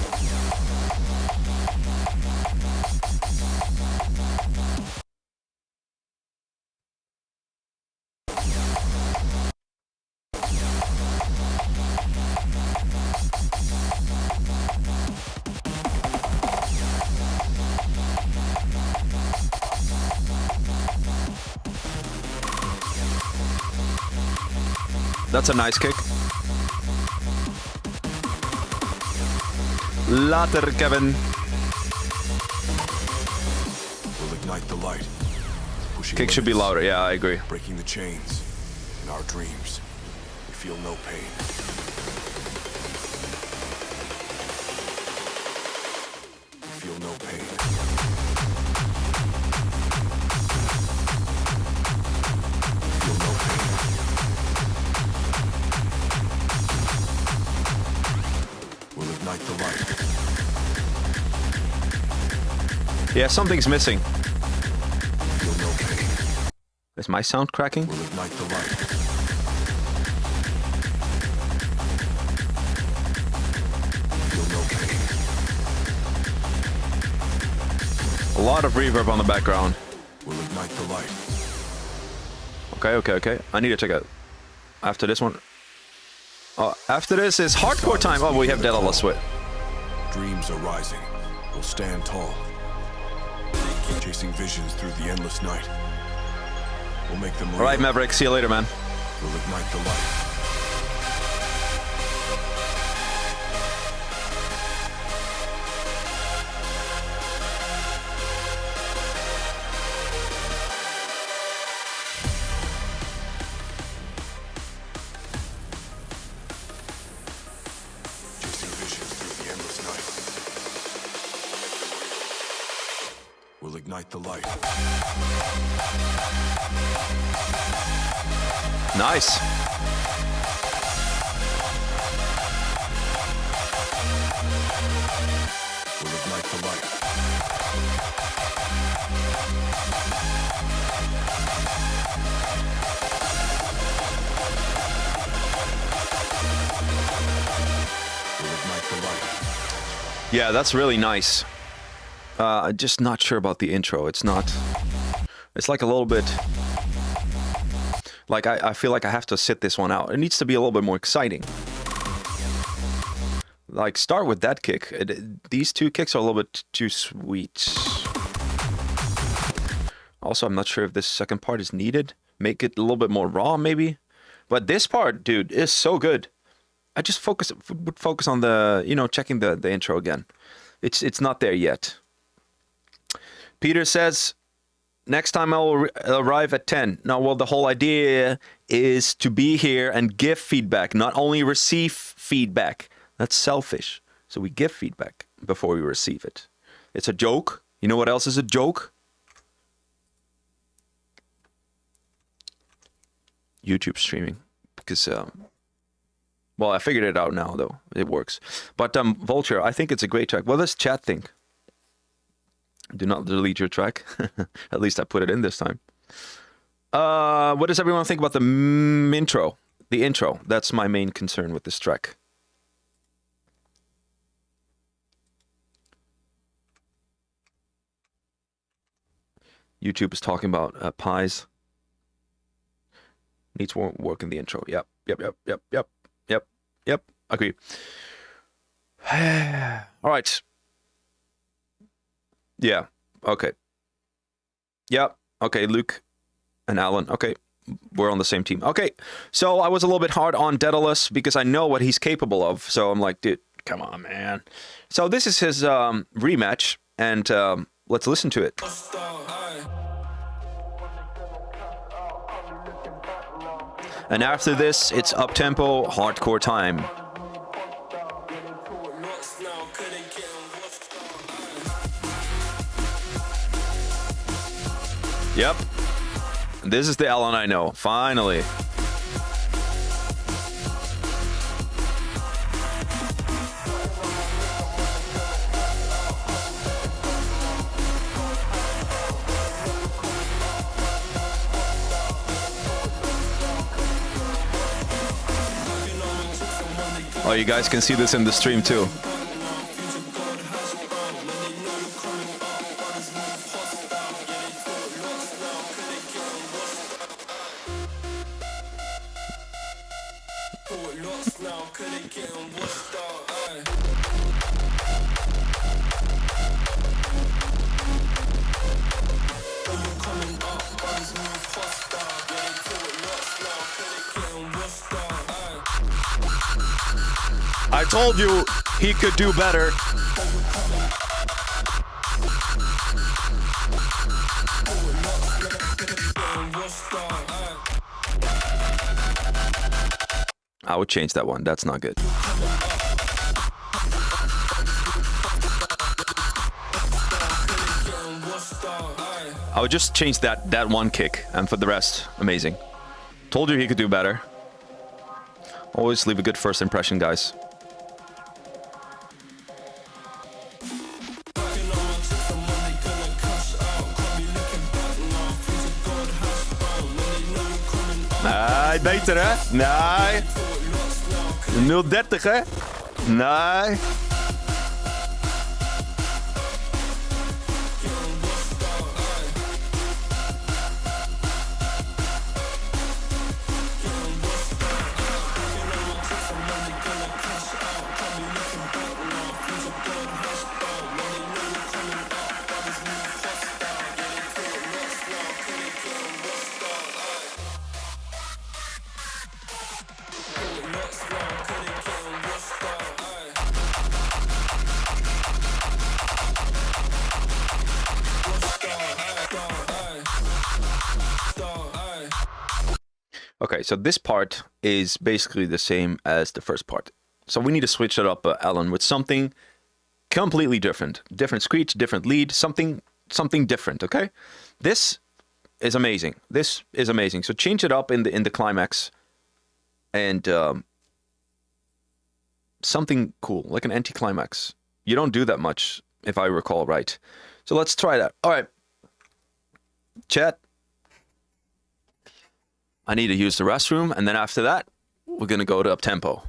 That's a nice kick. Later, Kevin.
We'll ignite the light. Pushing
Kick should be
limits,
louder. Yeah, I agree.
breaking the chains. In our dreams, we feel no pain. We feel no pain. We feel no pain. We'll ignite the light.
Yeah, something's missing.
Feel no pain.
Is my sound cracking?
We'll ignite the light. Feel no pain.
A lot of reverb on the background.
We'll ignite the light.
Okay. I need to check out. After this one. Oh, after this is hardcore time. Oh, we have Dead Allah Sweat.
Dreams are rising. We'll stand tall. Chasing visions through the endless night. We'll make them real.
All right, Maverick. See you later, man.
We'll ignite the light. Chasing visions through the endless night. We'll ignite the light.
Nice.
We'll ignite the light. We'll ignite the light.
Yeah, that's really nice. Just not sure about the intro. It's not... It's like a little bit... Like, I feel like I have to sit this one out. It needs to be a little bit more exciting. Like, start with that kick. These two kicks are a little bit too sweet. Also, I'm not sure if this second part is needed. Make it a little bit more raw, maybe. But this part, dude, is so good. I just would focus on the, checking the intro again. It's not there yet. Peter says... Next time I will arrive at 10. Now, well, the whole idea is to be here and give feedback, not only receive feedback. That's selfish. So we give feedback before we receive it. It's a joke. You know what else is a joke? YouTube streaming because, well, I figured it out now though. It works. But Vulture, I think it's a great track. What does chat think? Do not delete your track. At least I put it in this time. What does everyone think about the intro? The intro. That's my main concern with this track. YouTube is talking about pies. Needs more work in the intro. Yep. Agree. All right. Yeah. Okay. Yep. Okay, Luke and Alan. Okay. We're on the same team. Okay. So I was a little bit hard on Daedalus because I know what he's capable of. So I'm like, dude, come on, man. So this is his rematch, and let's listen to it. And after this, it's up-tempo, hardcore time. Yep. This is the Alan I know. Finally. Oh, you guys can see this in the stream too. I told you he could do better. I would change that one. That's not good. I would just change that one kick, and for the rest, amazing. Told you he could do better. Always leave a good first impression, guys. Nee, beter hè? Nee. 030 hè? Nee. Okay, so this part is basically the same as the first part. So we need to switch it up, Alan, with something completely different. Different screech, different lead, something different, okay? This is amazing. This is amazing. So change it up in the climax and something cool, like an anticlimax. You don't do that much, if I recall right. So let's try that. All right. Chat. I need to use the restroom, and then after that, we're going to go to up-tempo.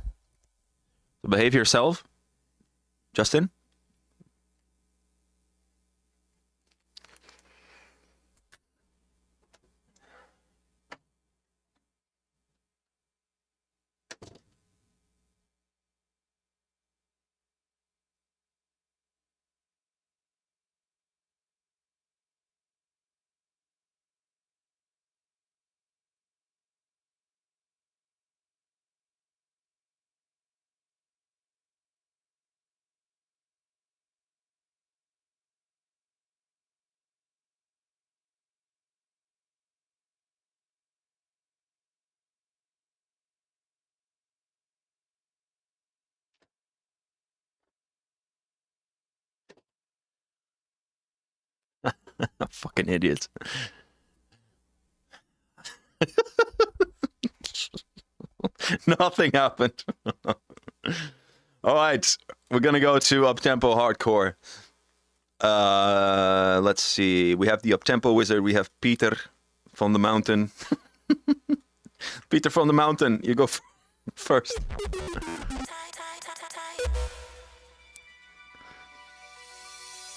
So behave yourself. Justin? Fucking idiots. Nothing happened. All right, we're gonna go to uptempo hardcore. Let's see. We have the uptempo wizard. We have Peter from the mountain. Peter from the mountain, you go first.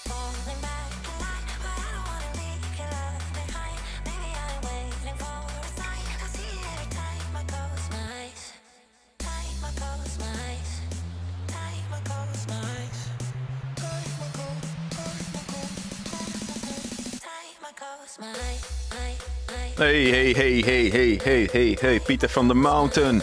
Falling back in line, but I don't wanna leave your love behind. Maybe I'm waiting for a sign. I see it every time I close my eyes. Time I close my eyes. Time I close my eyes. Time I close my eyes.
Hey, Peter from the mountain.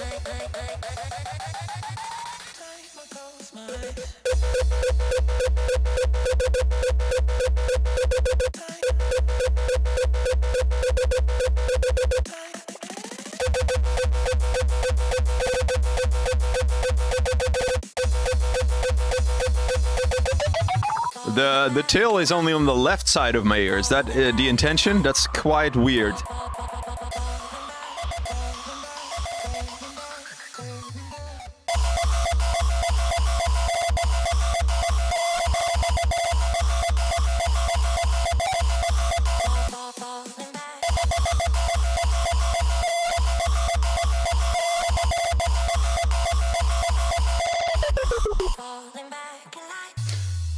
The tail is only on the left side of my ear. Is that the intention? That's quite weird.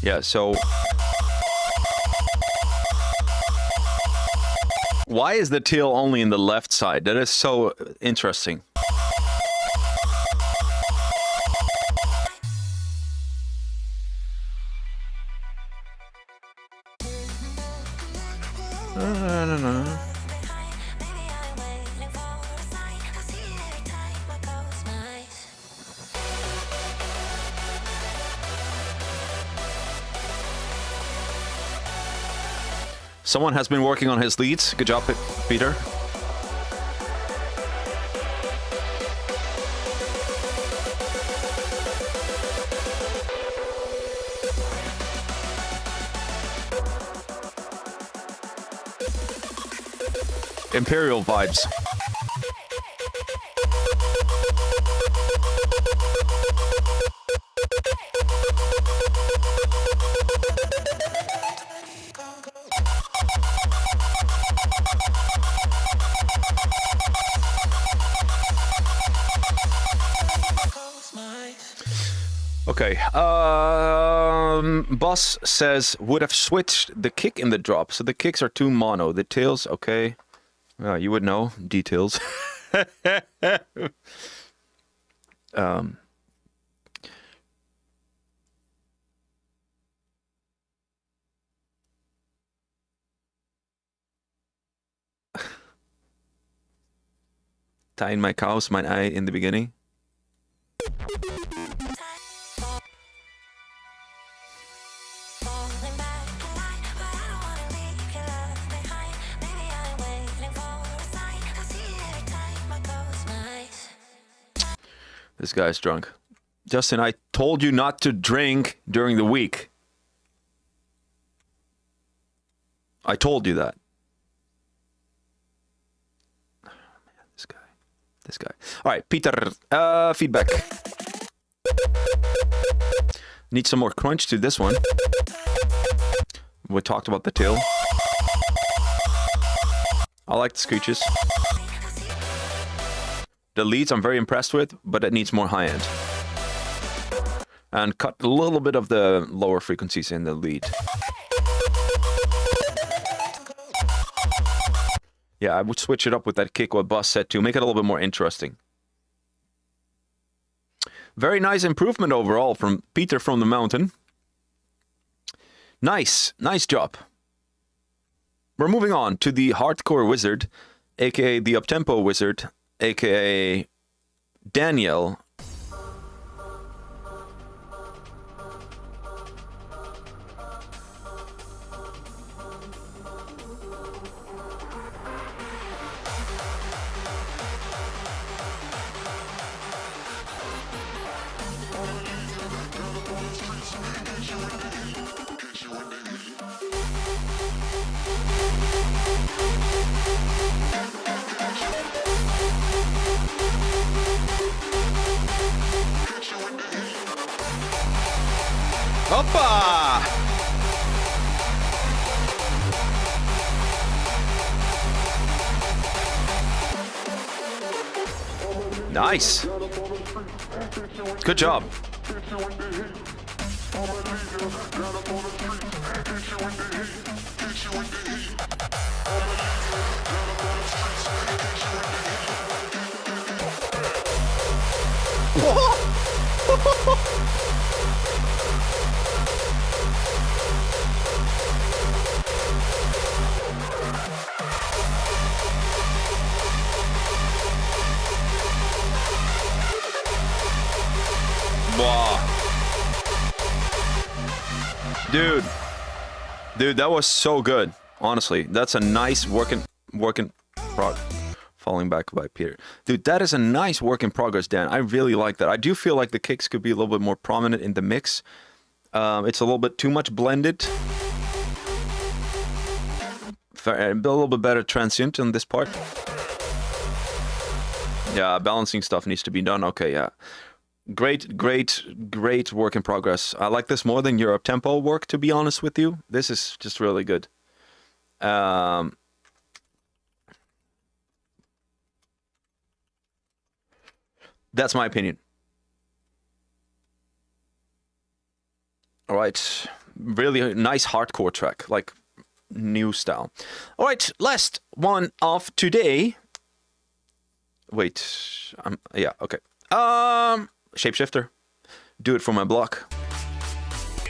Yeah, so why is the tail only in the left side? That is so interesting. Someone has been working on his leads. Good job, Peter. Imperial vibes. Okay, Boss says, would have switched the kick in the drop, so the kicks are too mono. The tails, okay. You would know. Details. Tying my cows, my eye in the beginning. This guy's drunk. Justin, I told you not to drink during the week. I told you that. Oh, man, this guy. This guy. All right, Peter, feedback. Need some more crunch to this one. We talked about the tail. I like the screeches. The leads I'm very impressed with, but it needs more high end. And cut a little bit of the lower frequencies in the lead. Yeah, I would switch it up with that kick, what Boss said too. Make it a little bit more interesting. Very nice improvement overall from Peter from the mountain. Nice. Nice job. We're moving on to the hardcore wizard, aka the uptempo wizard, aka Daniel. Hoppa! Nice. Good job. Wow. Dude, that was so good. Honestly, that's a nice working prog. Falling back by Peter. Dude, that is a nice work in progress, Dan. I really like that. I do feel like the kicks could be a little bit more prominent in the mix. It's a little bit too much blended. A little bit better transient on this part. Yeah, balancing stuff needs to be done. Okay, yeah. Great work in progress. I like this more than your up-tempo work, to be honest with you. This is just really good. That's my opinion. All right. Really nice hardcore track, like new style. All right, last one of today. Wait. Yeah, okay. Shapeshifter. Do it for my block.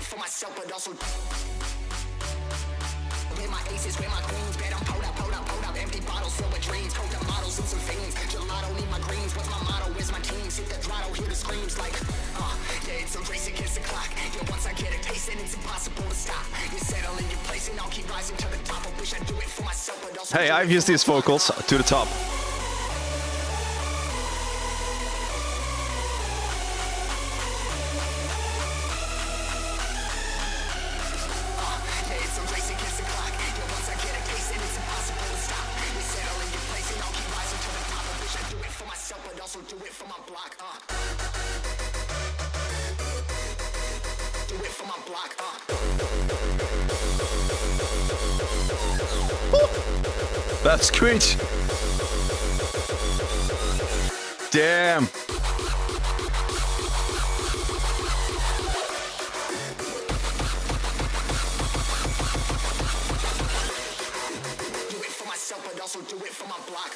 For myself, but also where my aces, where my queens, bet I'm pulled up, empty bottles filled with dreams, cold up models and some fiends, gelato need my greens, what's my motto, where's my team, sit the throttle, hear the screams like, yeah, it's a race against the clock, yeah, once I get a taste and it's impossible to stop, you settle in your place and I'll keep rising to the top, I wish I do it for myself, but also
Hey, I've used these vocals to the top. That's Screech. Damn.
do it for myself, but also do it for my block.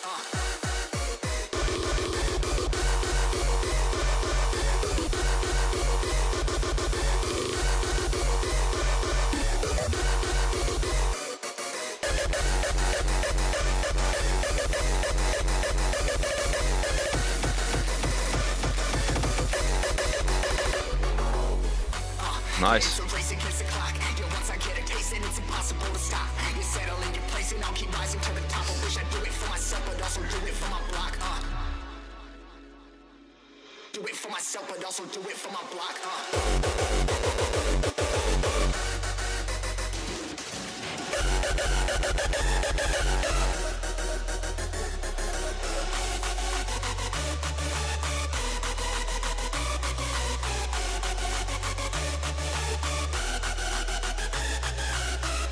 Nice.
So race against the clock. Yo, once I get a taste and it's impossible to stop. You settle in your place and I'll keep rising to the top. I wish I do it for myself, but also do it for my block. Do it for myself, but also do it for my block.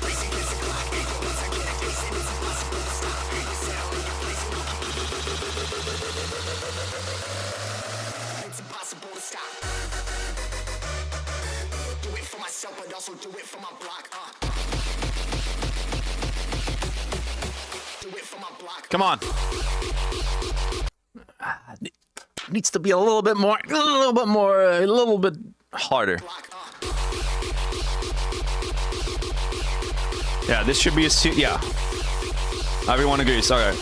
Race against the clock. Yo, once I get a taste and it's impossible to stop. You settle in your place and I'll keep. It's impossible to stop. Do it for myself, but also do it for my block. Do it for my block.
Come on. Needs to be a little bit harder. Yeah, this should be a yeah. Everyone agrees. Okay.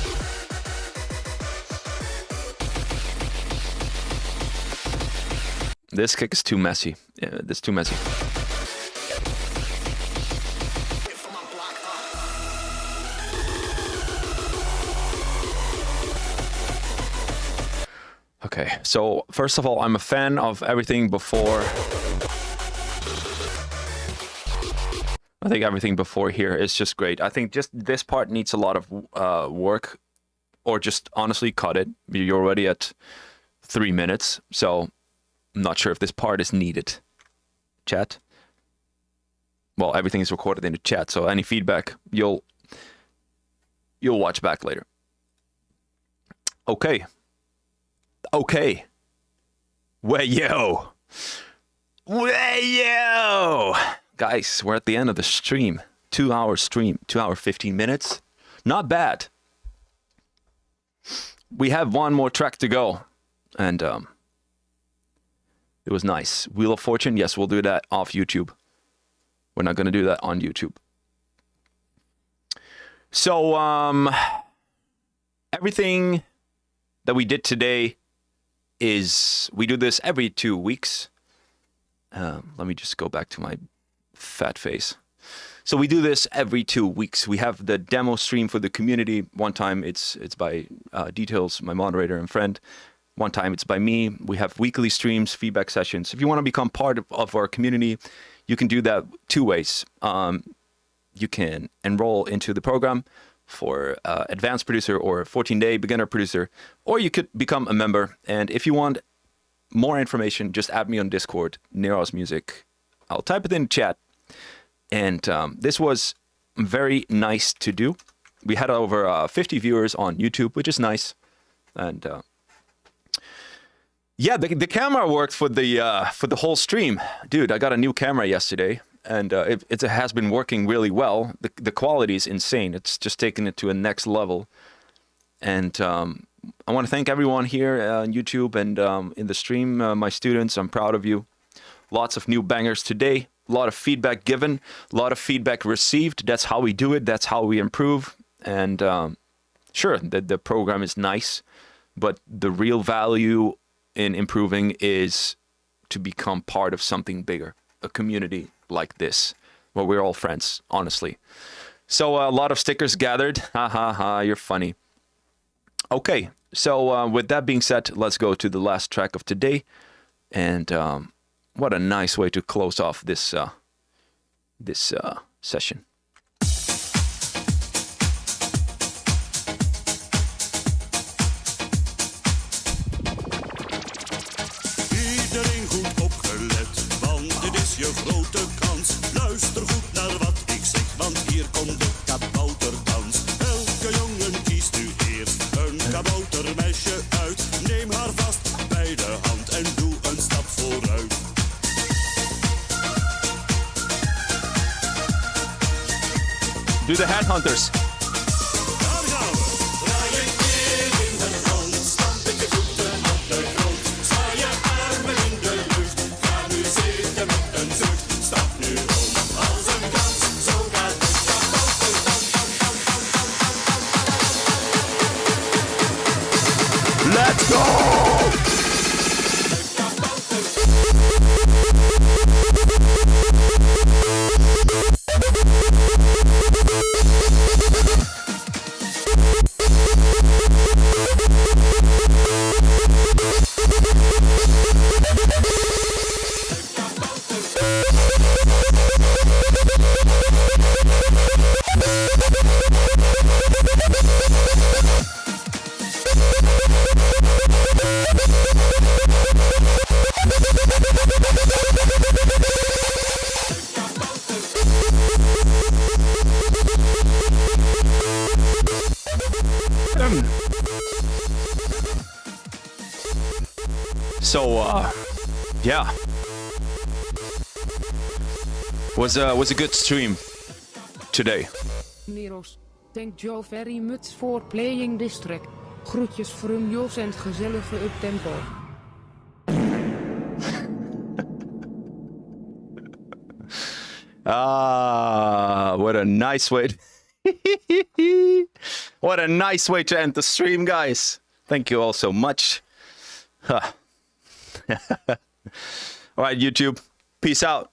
This kick is too messy. Yeah, this is too messy. Okay, so first of all, I'm a fan of everything before. I think everything before here is just great. I think just this part needs a lot of work, or just honestly cut it. You're already at 3 minutes, so I'm not sure if this part is needed. Chat. Well, everything is recorded in the chat, so any feedback you'll watch back later. Okay. Wayo. Guys, we're at the end of the stream. 2 hour stream, 2 hour 15 minutes. Not bad. We have one more track to go, and it was nice. Wheel of Fortune, yes, we'll do that off YouTube. We're not going to do that on YouTube. So, everything that we did today is, we do this every 2 weeks. Let me just go back to my fat face. So we do this every 2 weeks. We have the demo stream for the community. One time it's by Details, my moderator and friend. One time it's by me. We have weekly streams, feedback sessions. If you want to become part of our community, you can do that 2 ways. You can enroll into the program for advanced producer or 14-day beginner producer, or you could become a member. And if you want more information, just add me on Discord, Neros Music. I'll type it in the chat. And this was very nice to do. We had over 50 viewers on YouTube, which is nice. And yeah, the camera worked for the whole stream. Dude, I got a new camera yesterday, and it has been working really well. The quality is insane. It's just taken it to a next level. And I want to thank everyone here on YouTube and in the stream, my students. I'm proud of you. Lots of new bangers today. A lot of feedback given, a lot of feedback received. That's how we do it. That's how we improve. And sure, the program is nice, but the real value in improving is to become part of something bigger, a community like this, where we're all friends, honestly. So a lot of stickers gathered. Ha ha ha, you're funny. Okay, so with that being said, let's go to the last track of today. And what a nice way to close off this session.
Iedereen goed opgelet, want dit is je grote kans. Luister goed naar wat ik zeg, want hier komt de kabouterdans. Elke jongen kiest nu eerst een kaboutermeisje uit. Neem haar vast bij de hand en doe een stap vooruit.
Do the Headhunters.
Daar gaan we. Draai je keer in het rond, stamp met je voeten op de grond. Sla je armen in de lucht, ga nu zitten met een zucht. Stap nu om als een kans, zo gaat het kabouterdans.
Let's go! So, yeah, was a good stream today.
Neros, thank Joe very much for playing this track. Groetjes from Jos en gezellige uptempo.
What a nice way. What a nice way to end the stream, guys. Thank you all so much. Huh. All right, YouTube. Peace out.